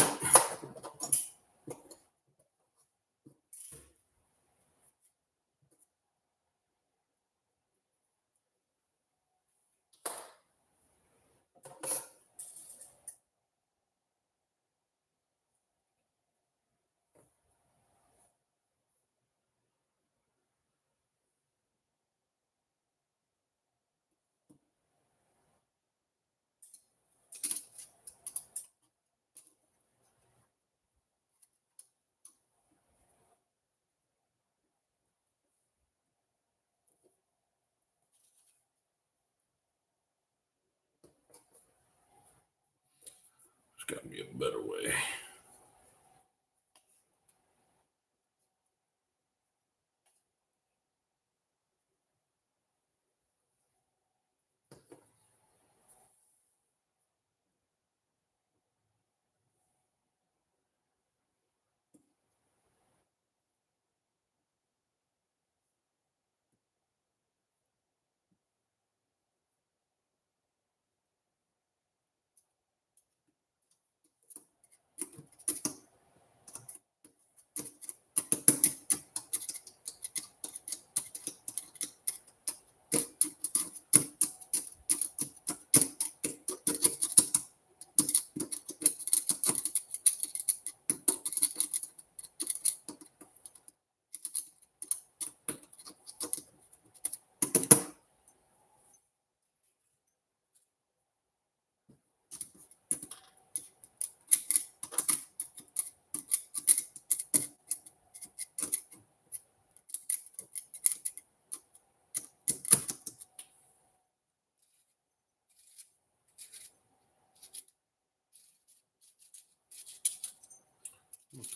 There's got to be a better way.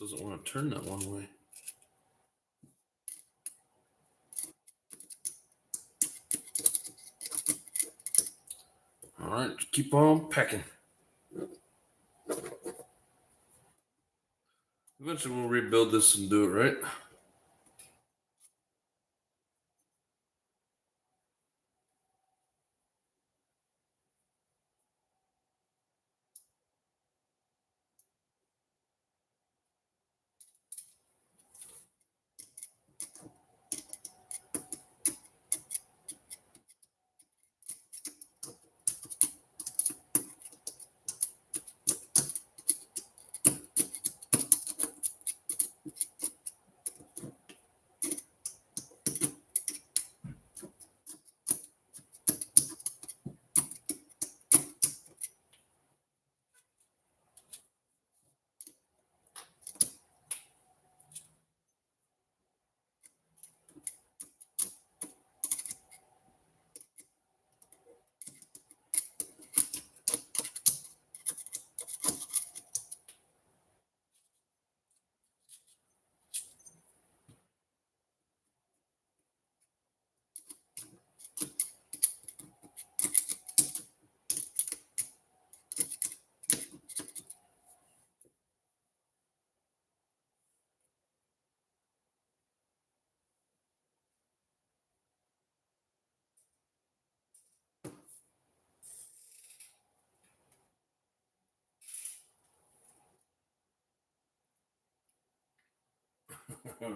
doesn't want to turn that one way. All right, keep on packing. Eventually we'll rebuild this and do it right.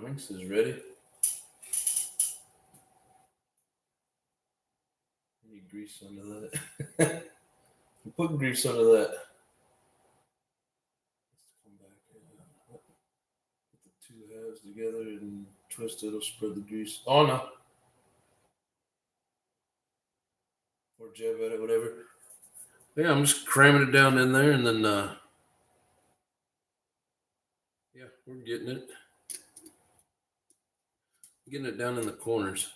Rinks is ready. Need grease under that. Put grease under that. Let's come back and put the two halves together and twist it. It'll spread the grease. Oh no. Or jab at it, whatever. Yeah, I'm just cramming it down in there, and then yeah, we're getting it down in the corners.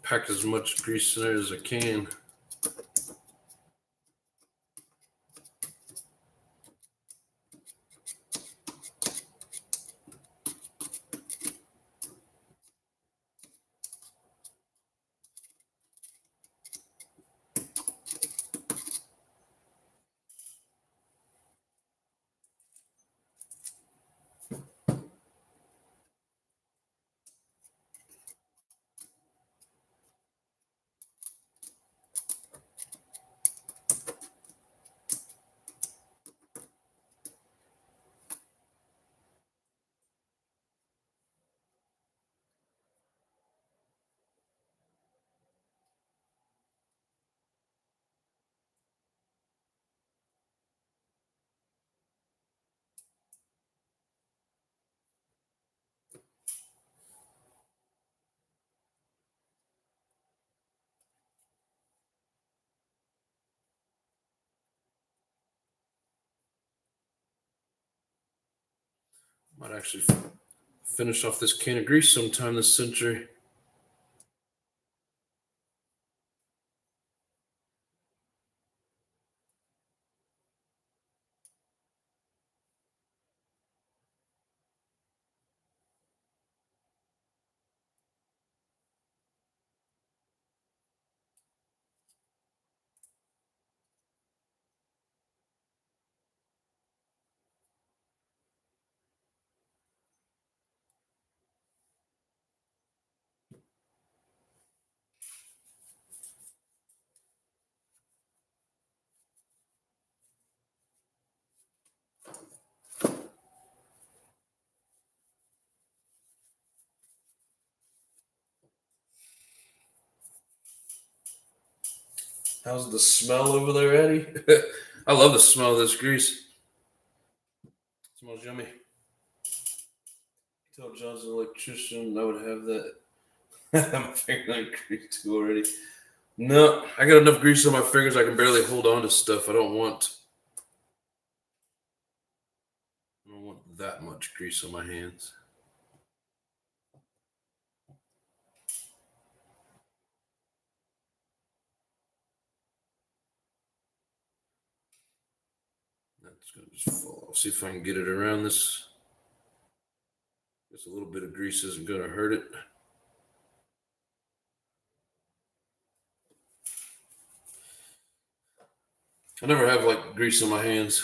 Pack as much grease in there as I can. Might actually finish off this can of grease sometime this century. How's the smell over there, Eddie? I love the smell of this grease. It smells yummy. Tell John's an electrician. I would have that. My finger on grease too already. No, I got enough grease on my fingers I can barely hold on to stuff. I don't want that much grease on my hands. That's gonna just fall off. See if I can get it around this. Just a little bit of grease isn't gonna hurt it. I never have like grease on my hands.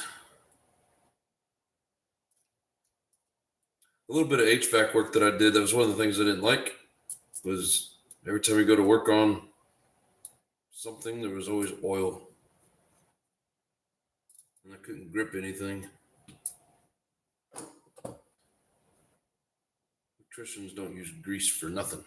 A little bit of HVAC work that I did, that was one of the things I didn't like, was every time we go to work on something, there was always oil. And I couldn't grip anything. Electricians don't use grease for nothing.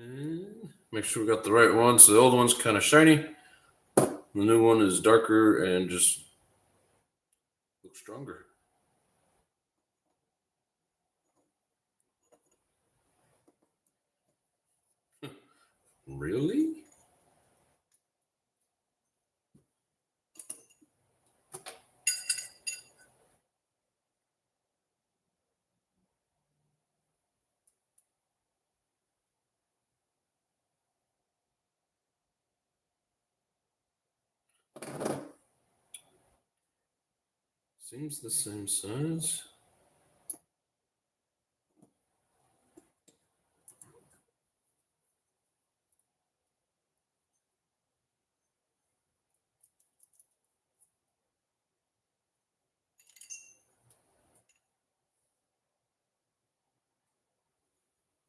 And make sure we got the right one. So the old one's kind of shiny. The new one is darker and just looks stronger. Really? Seems the same size.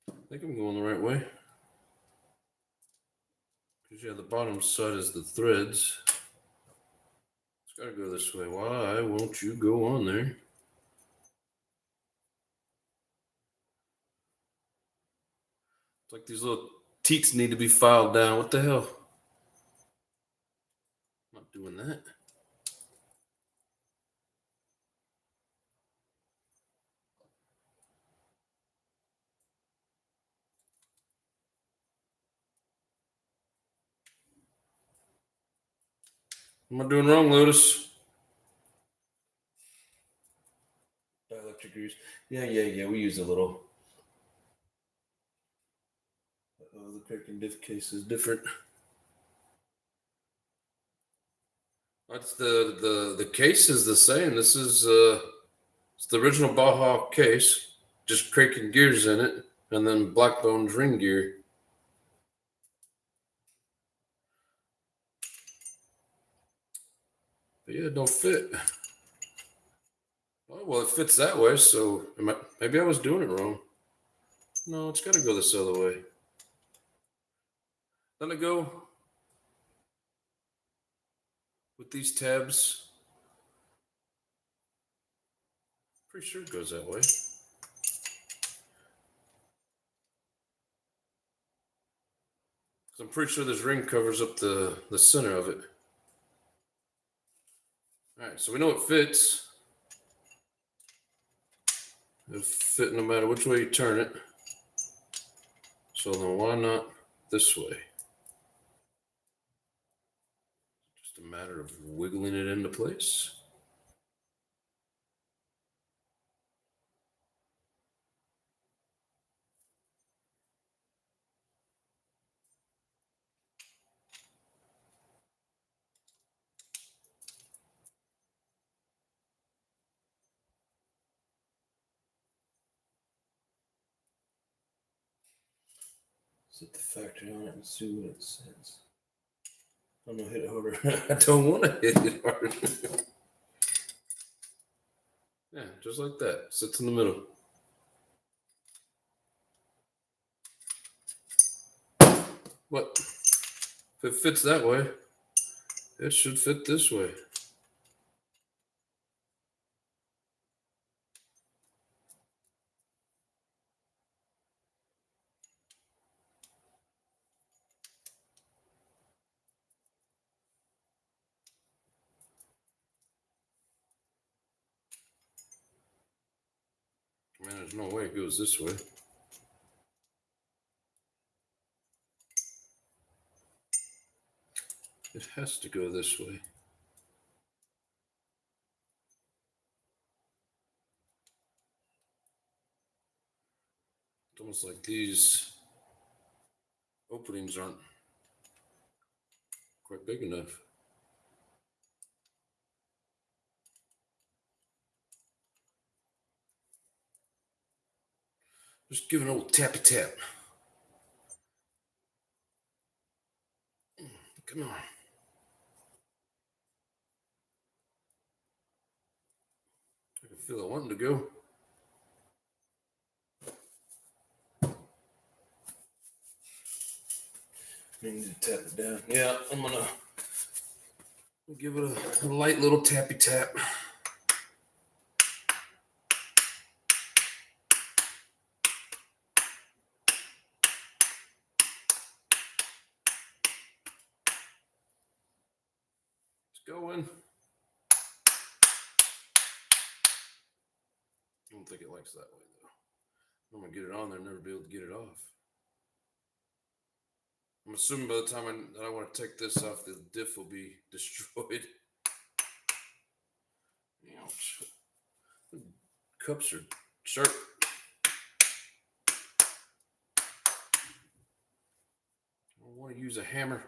I think I'm going the right way. Because yeah, the bottom side is the threads. It's got to go this way. Why won't you go on there? It's like these little teats need to be filed down. What the hell? I'm not doing that. What am I doing wrong, Lotus? Dielectric grease. Yeah. We use a little. The crack and diff case is different. That's the case is the same. This is it's the original Baja case, just Kraken gears in it, and then Blackbone's ring gear. But yeah, it don't fit. Oh, well, it fits that way, so maybe I was doing it wrong. No, it's got to go this other way. Let it go with these tabs. Pretty sure it goes that way. I'm pretty sure this ring covers up the center of it. All right, so we know it fits. It'll fit no matter which way you turn it. So then why not this way? Just a matter of wiggling it into place. Set the factory on it and see what it says. I'm gonna hit it harder. I don't want to hit it harder. Yeah, just like that. Sits in the middle. But if it fits that way, it should fit this way. Man, there's no way it goes this way. It has to go this way. It's almost like these openings aren't quite big enough. Just give it an old tappy tap. Come on. I can feel it wanting to go. I need to tap it down. Yeah, I'm gonna give it a light little tappy tap. It's going. I don't think it likes that way though. I'm gonna get it on there and never be able to get it off. I'm assuming by the time I want to take this off, the diff will be destroyed. Ouch. The cups are sharp. I want to use a hammer.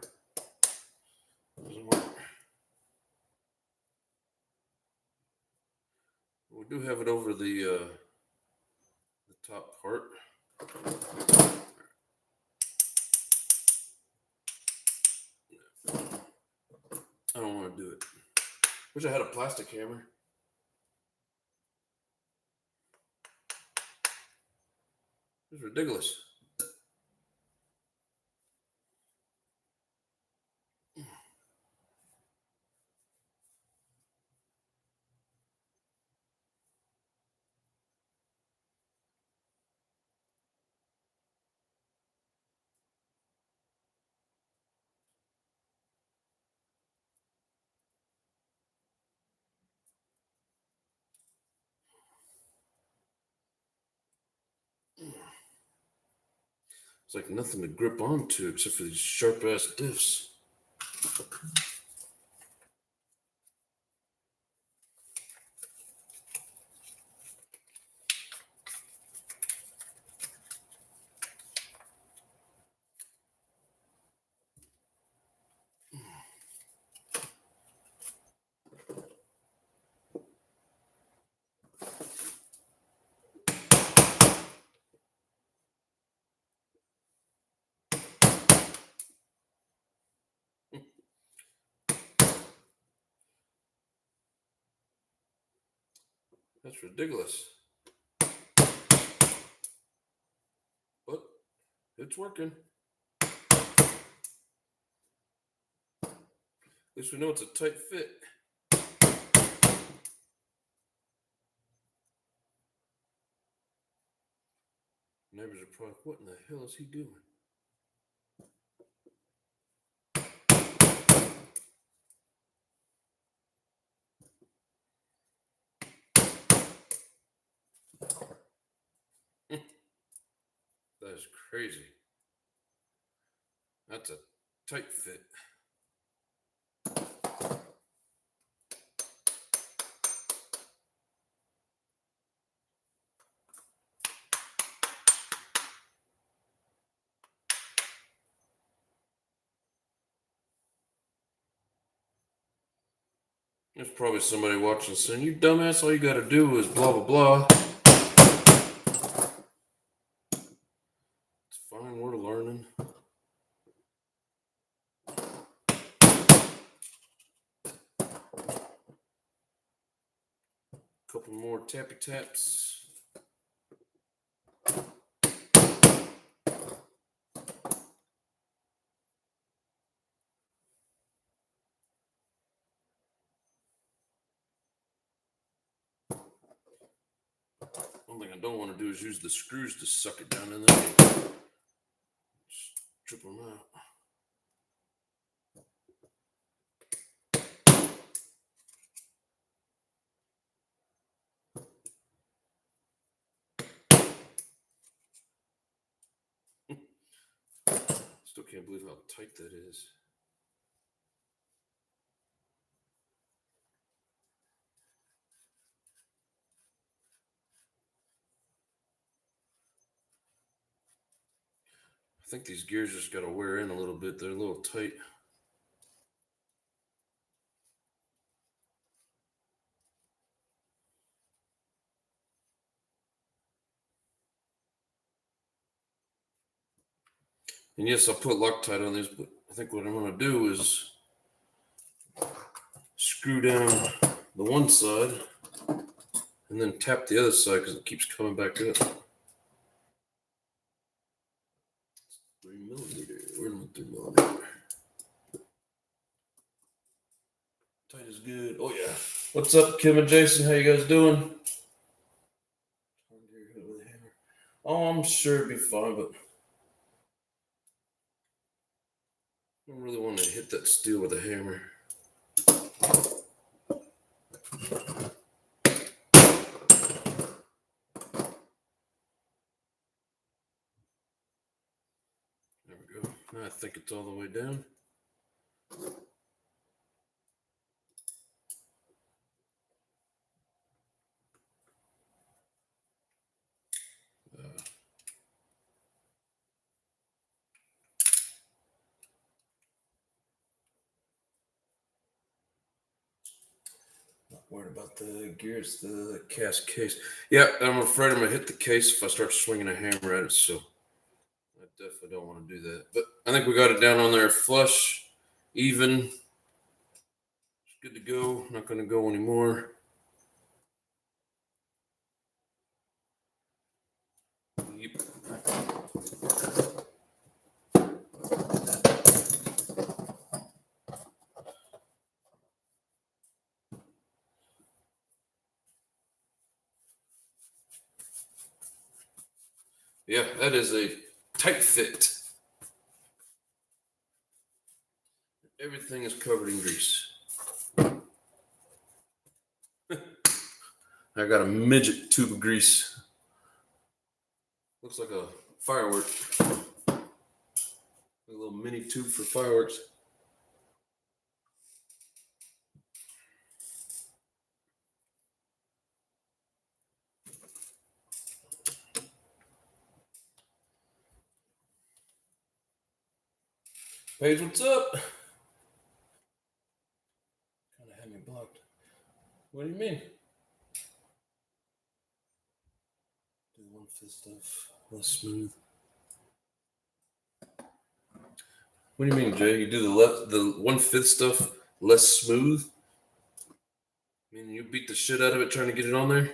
Doesn't work. We do have it over the top part. I don't want to do it. Wish I had a plastic hammer. It's ridiculous. It's like nothing to grip onto except for these sharp ass diffs. That's ridiculous. But it's working. At least we know it's a tight fit. Neighbors are probably, what in the hell is he doing? That is crazy. That's a tight fit. There's probably somebody watching saying, "You dumbass, all you got to do is blah, blah, blah." It's fine, we're learning. couple more tappy taps. One thing I don't want to do is use the screws to suck it down in there. Just trip them out. Still can't believe how tight that is. I think these gears just got to wear in a little bit. They're a little tight. And yes, I'll put Loctite on these, but I think what I'm going to do is screw down the one side and then tap the other side because it keeps coming back up. 3mm. Where's my 3mm? Tight is good. Oh yeah. What's up, Kim and Jason? How you guys doing? Oh, I'm sure it'd be fine, but I don't really want to hit that steel with a hammer. There we go. Now I think it's all the way down. Not worried about the gears, the cast case. Yeah, I'm afraid I'm going to hit the case if I start swinging a hammer at it, so I definitely don't want to do that. But I think we got it down on there flush, even. It's good to go. Not going to go anymore. Yep. Yeah, that is a tight fit. Everything is covered in grease. I got a midget tube of grease. Looks like a firework. A little mini tube for fireworks. Paige, what's up? Kind of had me blocked. What do you mean? Do the 1/5 stuff less smooth. What do you mean, Jay? You do the 1/5 stuff less smooth? I mean, you beat the shit out of it trying to get it on there?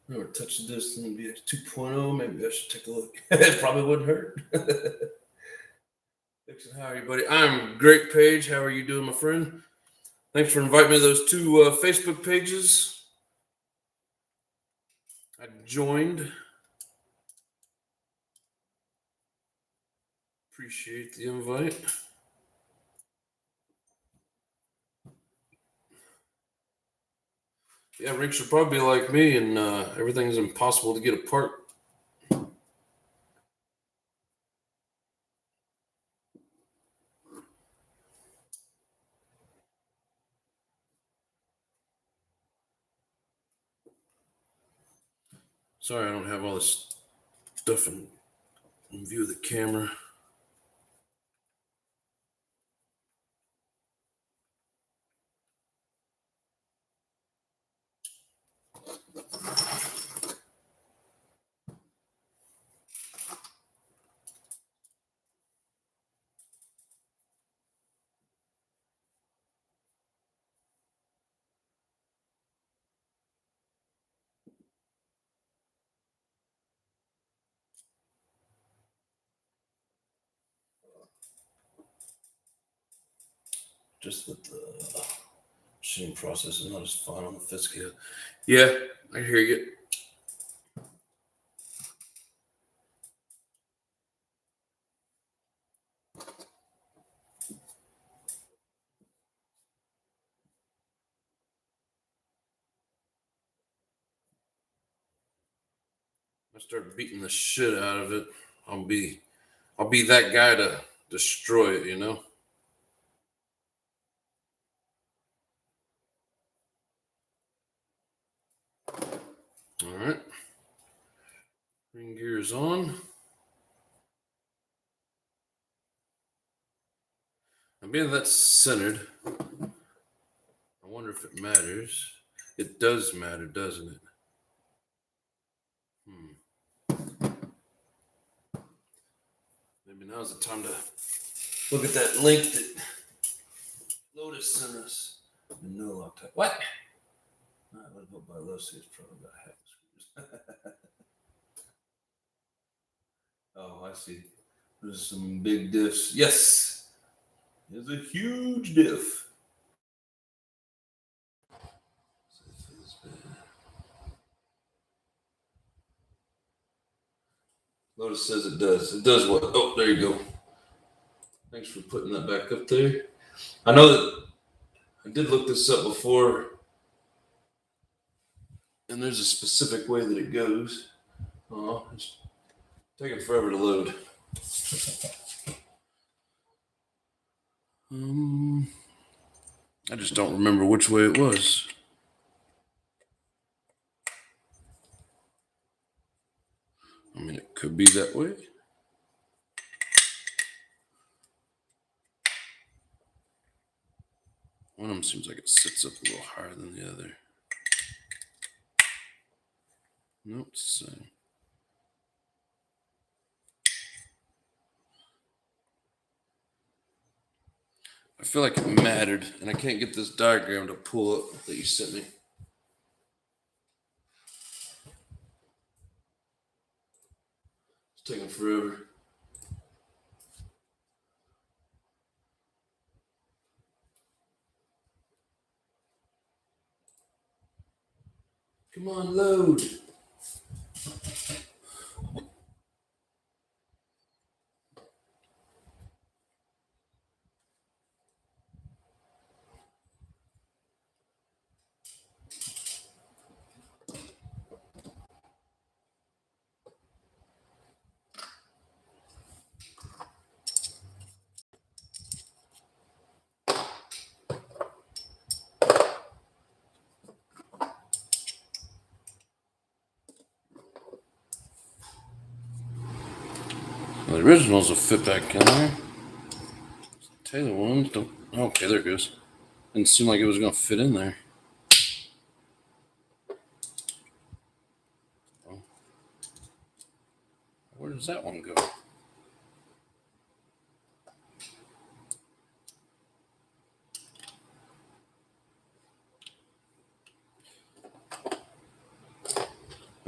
Never touched this in VX 2.0. Maybe I should take a look. It probably wouldn't hurt. Dixon, how are you, buddy? I'm great, Paige. How are you doing, my friend? Thanks for inviting me to those two Facebook pages. I joined. Appreciate the invite. Yeah, Rick should probably be like me, and everything's impossible to get apart. Sorry, I don't have all this stuff in view of the camera. Just that the machine process is not as fun on the fifth scale. Yeah, I hear you. I start beating the shit out of it. I'll be that guy to destroy it, you know? All right. Bring gears on. And being that's centered, I wonder if it matters. It does matter, doesn't it? Maybe now's the time to look at that link that Lotus sent us. No Loctite. What? All right, let's go by Lotus. It's probably about half the screws. Oh, I see. There's some big diffs. Yes, there's a huge diff. Lotus says it does. It does what? Oh, there you go. Thanks for putting that back up there. I know that I did look this up before, and there's a specific way that it goes. Oh, it's taking forever to load. I just don't remember which way it was. I mean, it could be that way. One of them seems like it sits up a little higher than the other. Nope, it's the same. I feel like it mattered, and I can't get this diagram to pull up that you sent me. It's taking forever. Come on, load. Well, the originals will fit back in there. Taylor ones don't. Okay, there it goes. Didn't seem like it was going to fit in there. Oh. Where does that one go?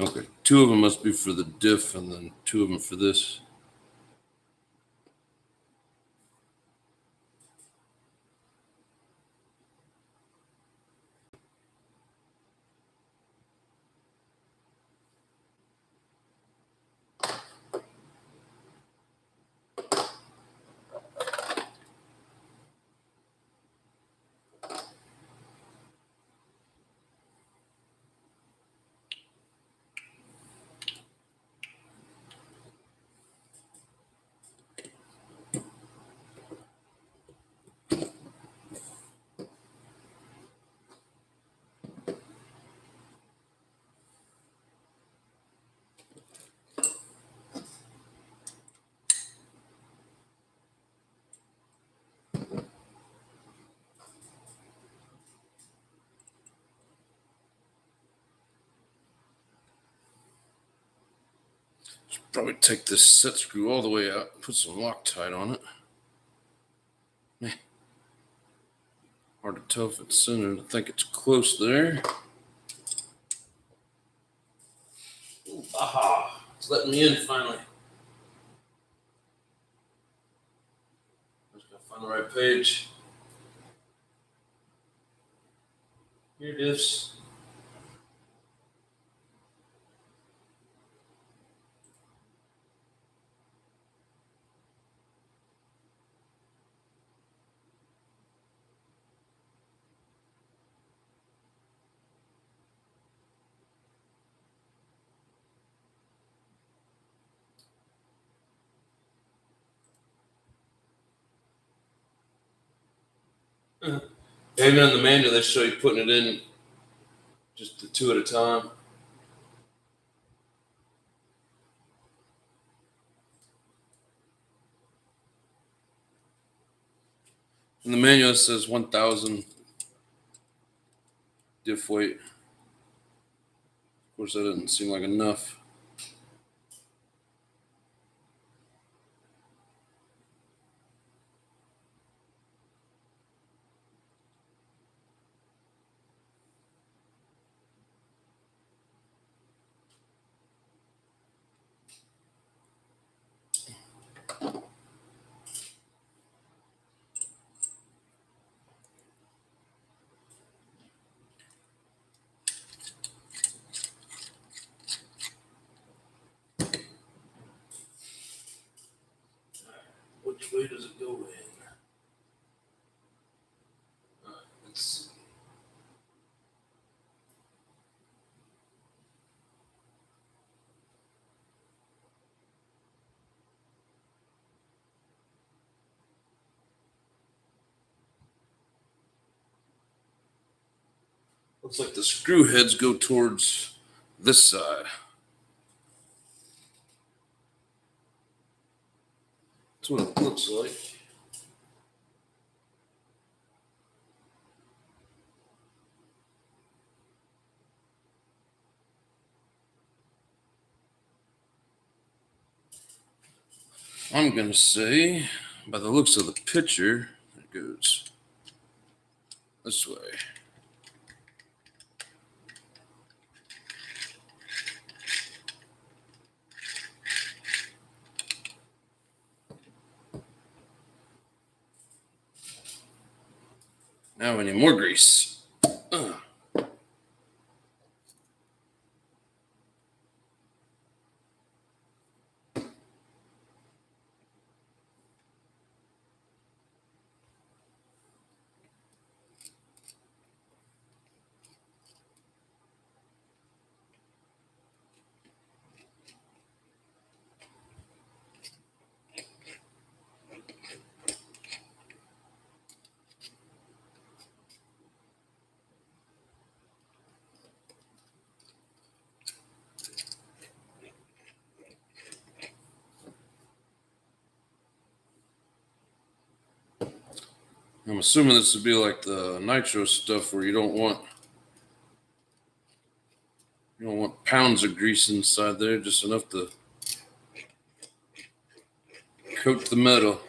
Okay, two of them must be for the diff, and then two of them for this. Probably take this set screw all the way out, put some Loctite on it. Hard to tell if it's centered. I think it's close there. Ooh, aha! It's letting me in finally. Just gotta find the right page. Here it is. Even in the manual, they show you putting it in just the two at a time. In the manual, it says 1,000 diff weight. Of course, that doesn't seem like enough. Which way does it go in? Let's see. Looks like the screw heads go towards this side. That's what it looks like. I'm going to say, by the looks of the picture, it goes this way. Now we need more grease. I'm assuming this would be like the nitro stuff where you don't want pounds of grease inside there, just enough to coat the metal.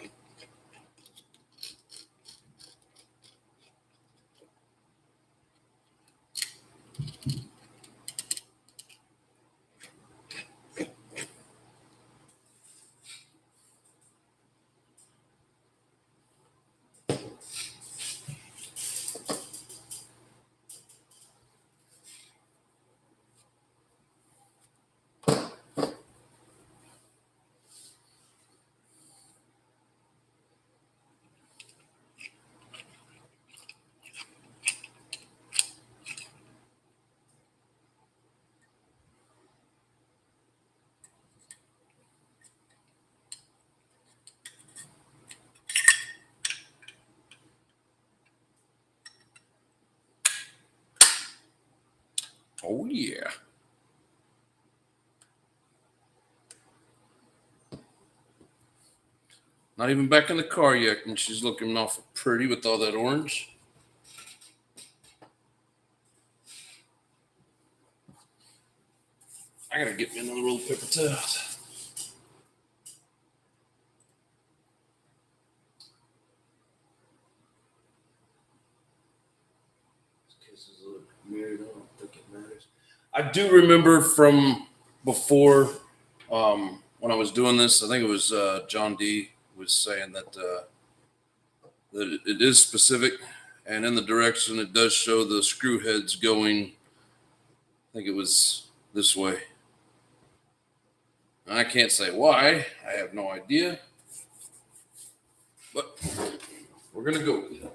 Oh, yeah. Not even back in the car yet, and she's looking awful pretty with all that orange. I gotta get me another roll of paper towels. I don't think it matters. I do remember from before when I was doing this, I think it was John D was saying that it is specific And in the direction, it does show the screw heads going, I think it was this way. I can't say why. I have no idea. But we're going to go with it.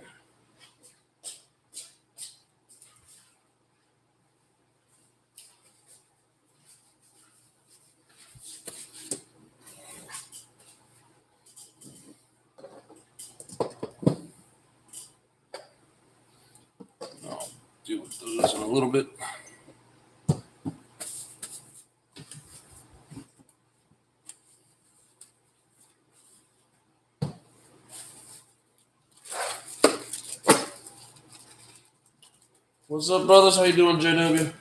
I'll deal with those in a little bit. What's up, brothers? How you doing, JW? If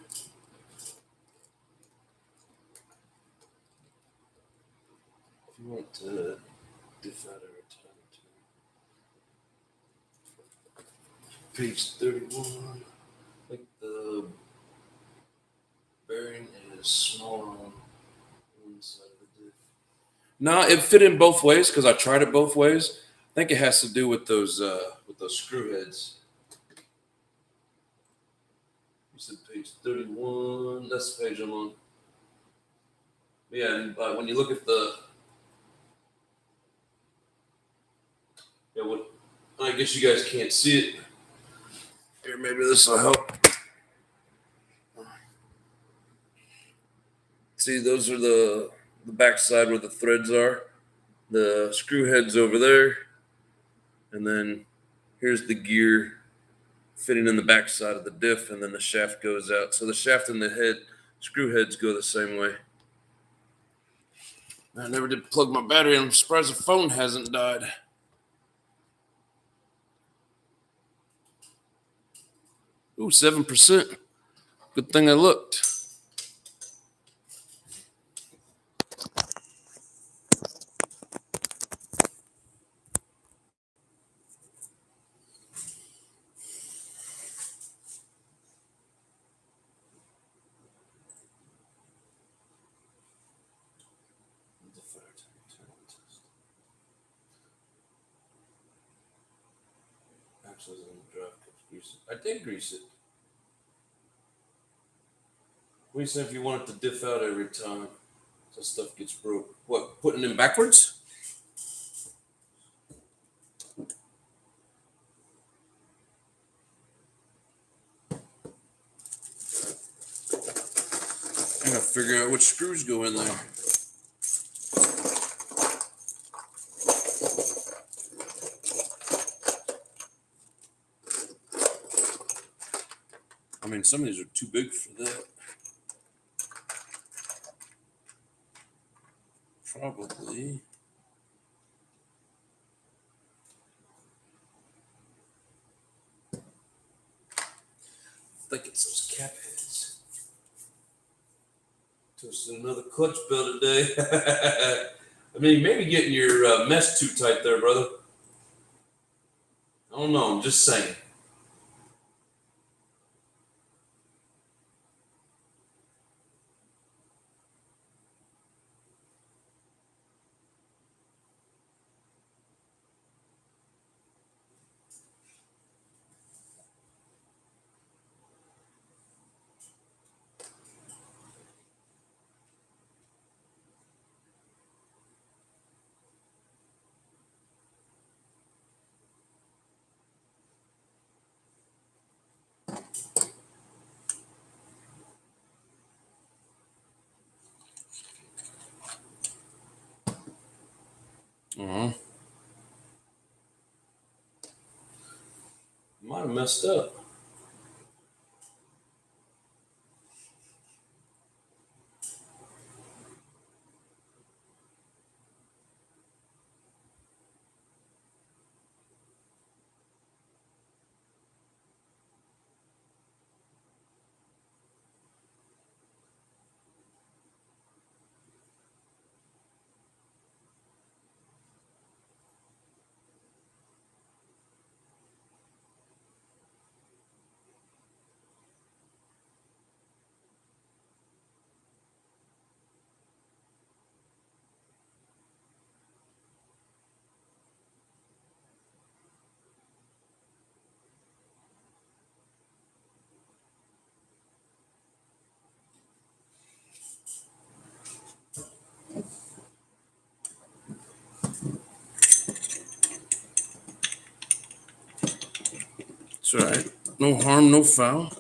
you want to diff out every time. Page 31. I think the bearing is smaller on one side of the diff. No, it fit in both ways because I tried it both ways. I think it has to do with those screw heads. You said page 31. That's the page I'm on. Yeah, and when you look at what I guess you guys can't see it. Here, maybe this will help. See, those are the backside where the threads are. The screw head's over there. And then here's the gear fitting in the backside of the diff, and then the shaft goes out. So the shaft and the head, screw heads go the same way. I never did plug my battery in. I'm surprised the phone hasn't died. Ooh, 7%. Good thing I looked. Actually, I did grease it. What do you say if you want it to diff out every time? So stuff gets broke. What, putting them backwards? I gotta figure out which screws go in there. I mean, some of these are too big for that. Probably. I think it's those cap heads. Toasted another clutch bell today. I mean, maybe getting your mesh too tight there, brother. I don't know. I'm just saying. Might have messed up. It's all right. No harm, no foul.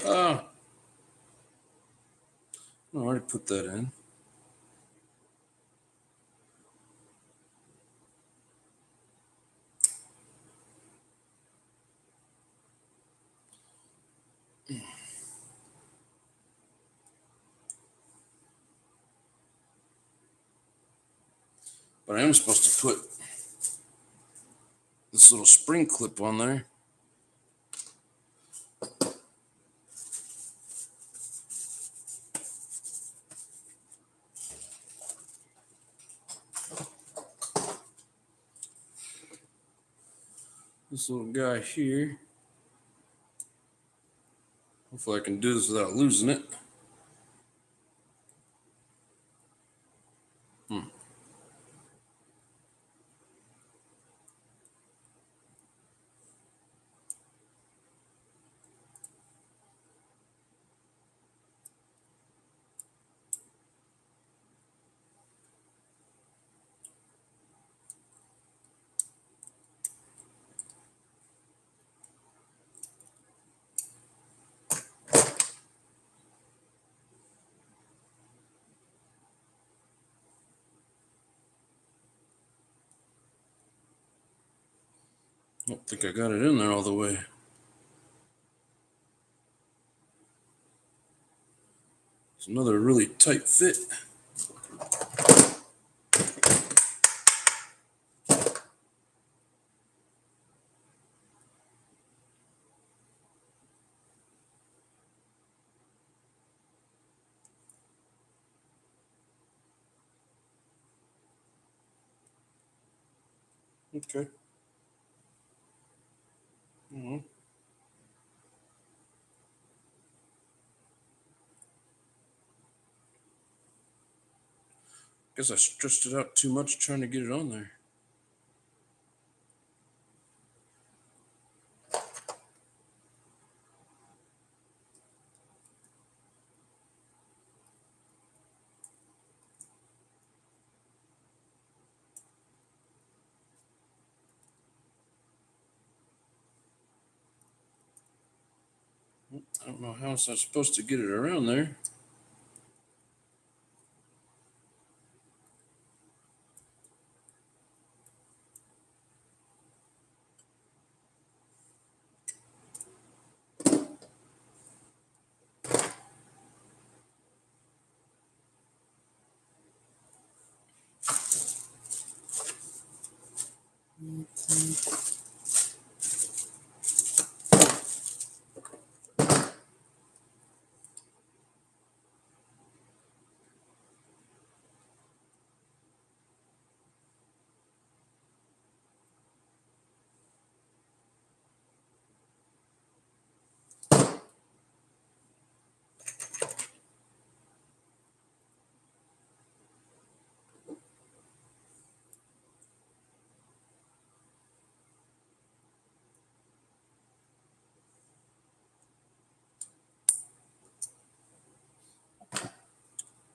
Ah, I already put that in. But I am supposed to put this little spring clip on there. This little guy here. Hopefully I can do this without losing it. I don't think I got it in there all the way. It's another really tight fit. Okay. Guess I stretched it out too much trying to get it on there. I don't know how else I'm supposed to get it around there.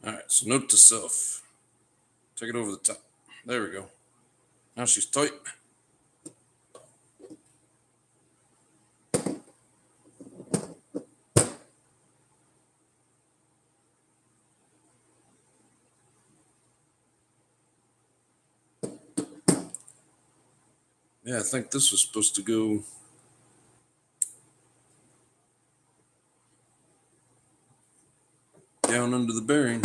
All right, so note to self. Take it over the top. There we go. Now she's tight. Yeah, I think this was supposed to go down under the bearing.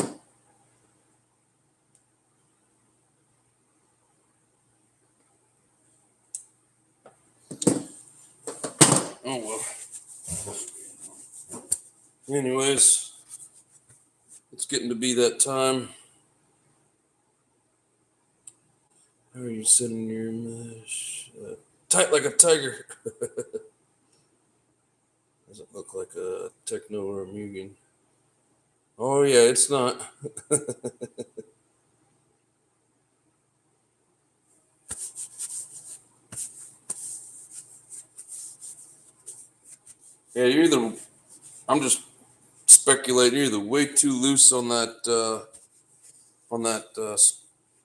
Oh well. Anyways, it's getting to be that time. How are you setting your mesh? Tight like a tiger. Doesn't look like a Techno or a Mugen. Oh yeah, it's not. Yeah, you're either. I'm just speculating. You're either way too loose on that.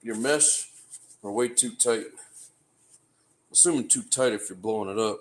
Your mesh, or way too tight. Assuming too tight if you're blowing it up.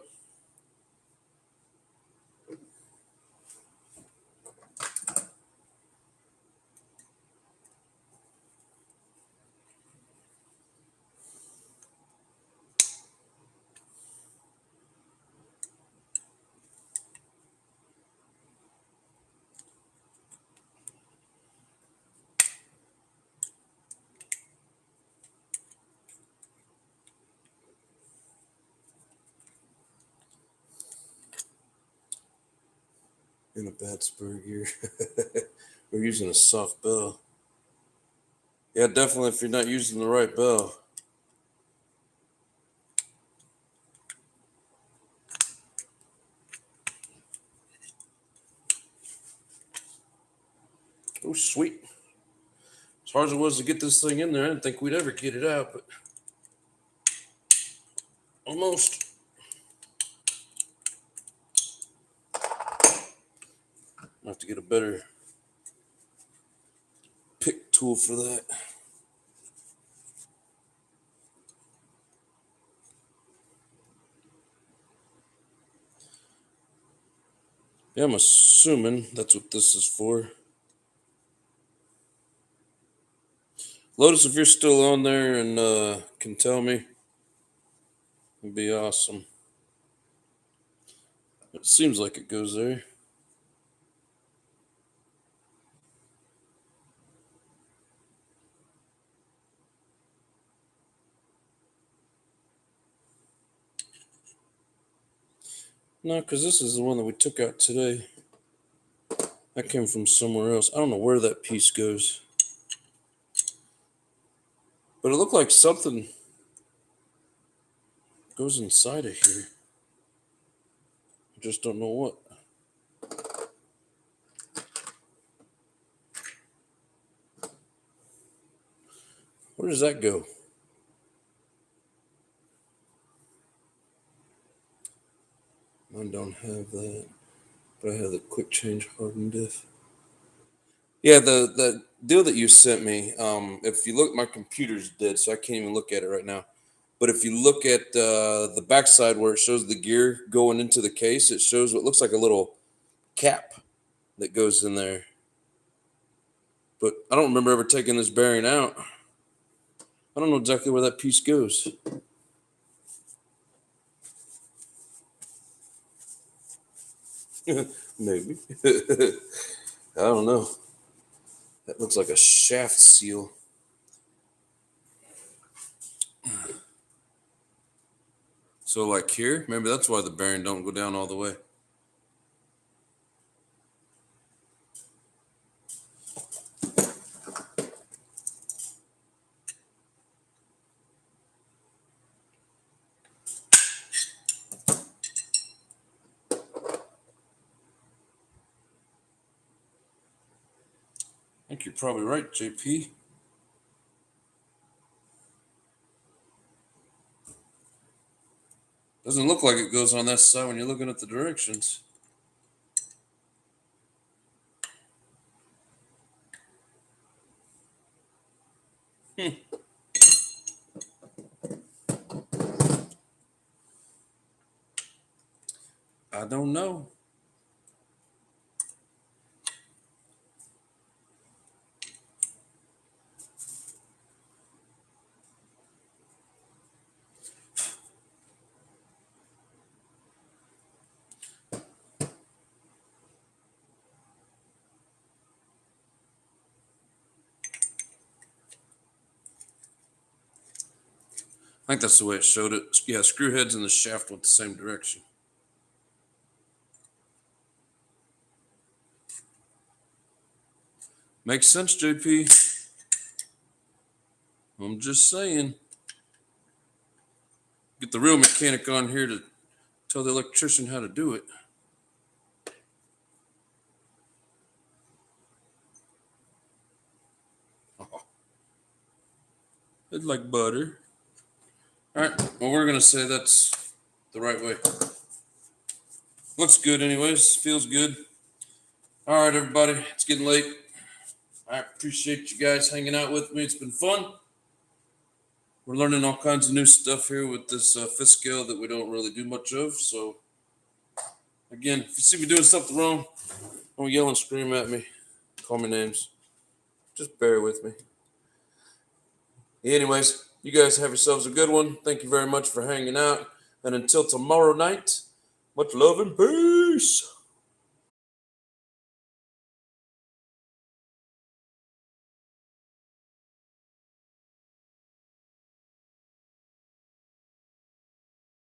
In a bad spur gear. We're using a soft bell. Yeah, definitely if you're not using the right bell. Oh, sweet. As hard as it was to get this thing in there, I didn't think we'd ever get it out, but almost. I have to get a better pick tool for that. Yeah, I'm assuming that's what this is for. Lotus, if you're still on there and can tell me, it'd be awesome. It seems like it goes there. No, because this is the one that we took out today. That came from somewhere else. I don't know where that piece goes. But it looked like something goes inside of here. I just don't know what. Where does that go? Mine don't have that. But I have the quick change hardened diff. Yeah, the deal that you sent me, if you look, my computer's dead, so I can't even look at it right now. But if you look at the backside where it shows the gear going into the case, it shows what looks like a little cap that goes in there. But I don't remember ever taking this bearing out. I don't know exactly where that piece goes. Maybe. I don't know. That looks like a shaft seal. So like here, maybe that's why the bearing don't go down all the way. I think you're probably right, JP. Doesn't look like it goes on that side when you're looking at the directions. I don't know. I think that's the way it showed it. Yeah, screw heads and the shaft went the same direction. Makes sense, JP. I'm just saying. Get the real mechanic on here to tell the electrician how to do it. Oh, it's like butter. All right, well, we're going to say that's the right way. Looks good anyways. Feels good. All right, everybody. It's getting late. I appreciate you guys hanging out with me. It's been fun. we're learning all kinds of new stuff here with this fifth scale that we don't really do much of. So, again, if you see me doing something wrong, don't yell and scream at me. Call me names. Just bear with me. Anyways, you guys have yourselves a good one. Thank you very much for hanging out. And until tomorrow night, much love and peace.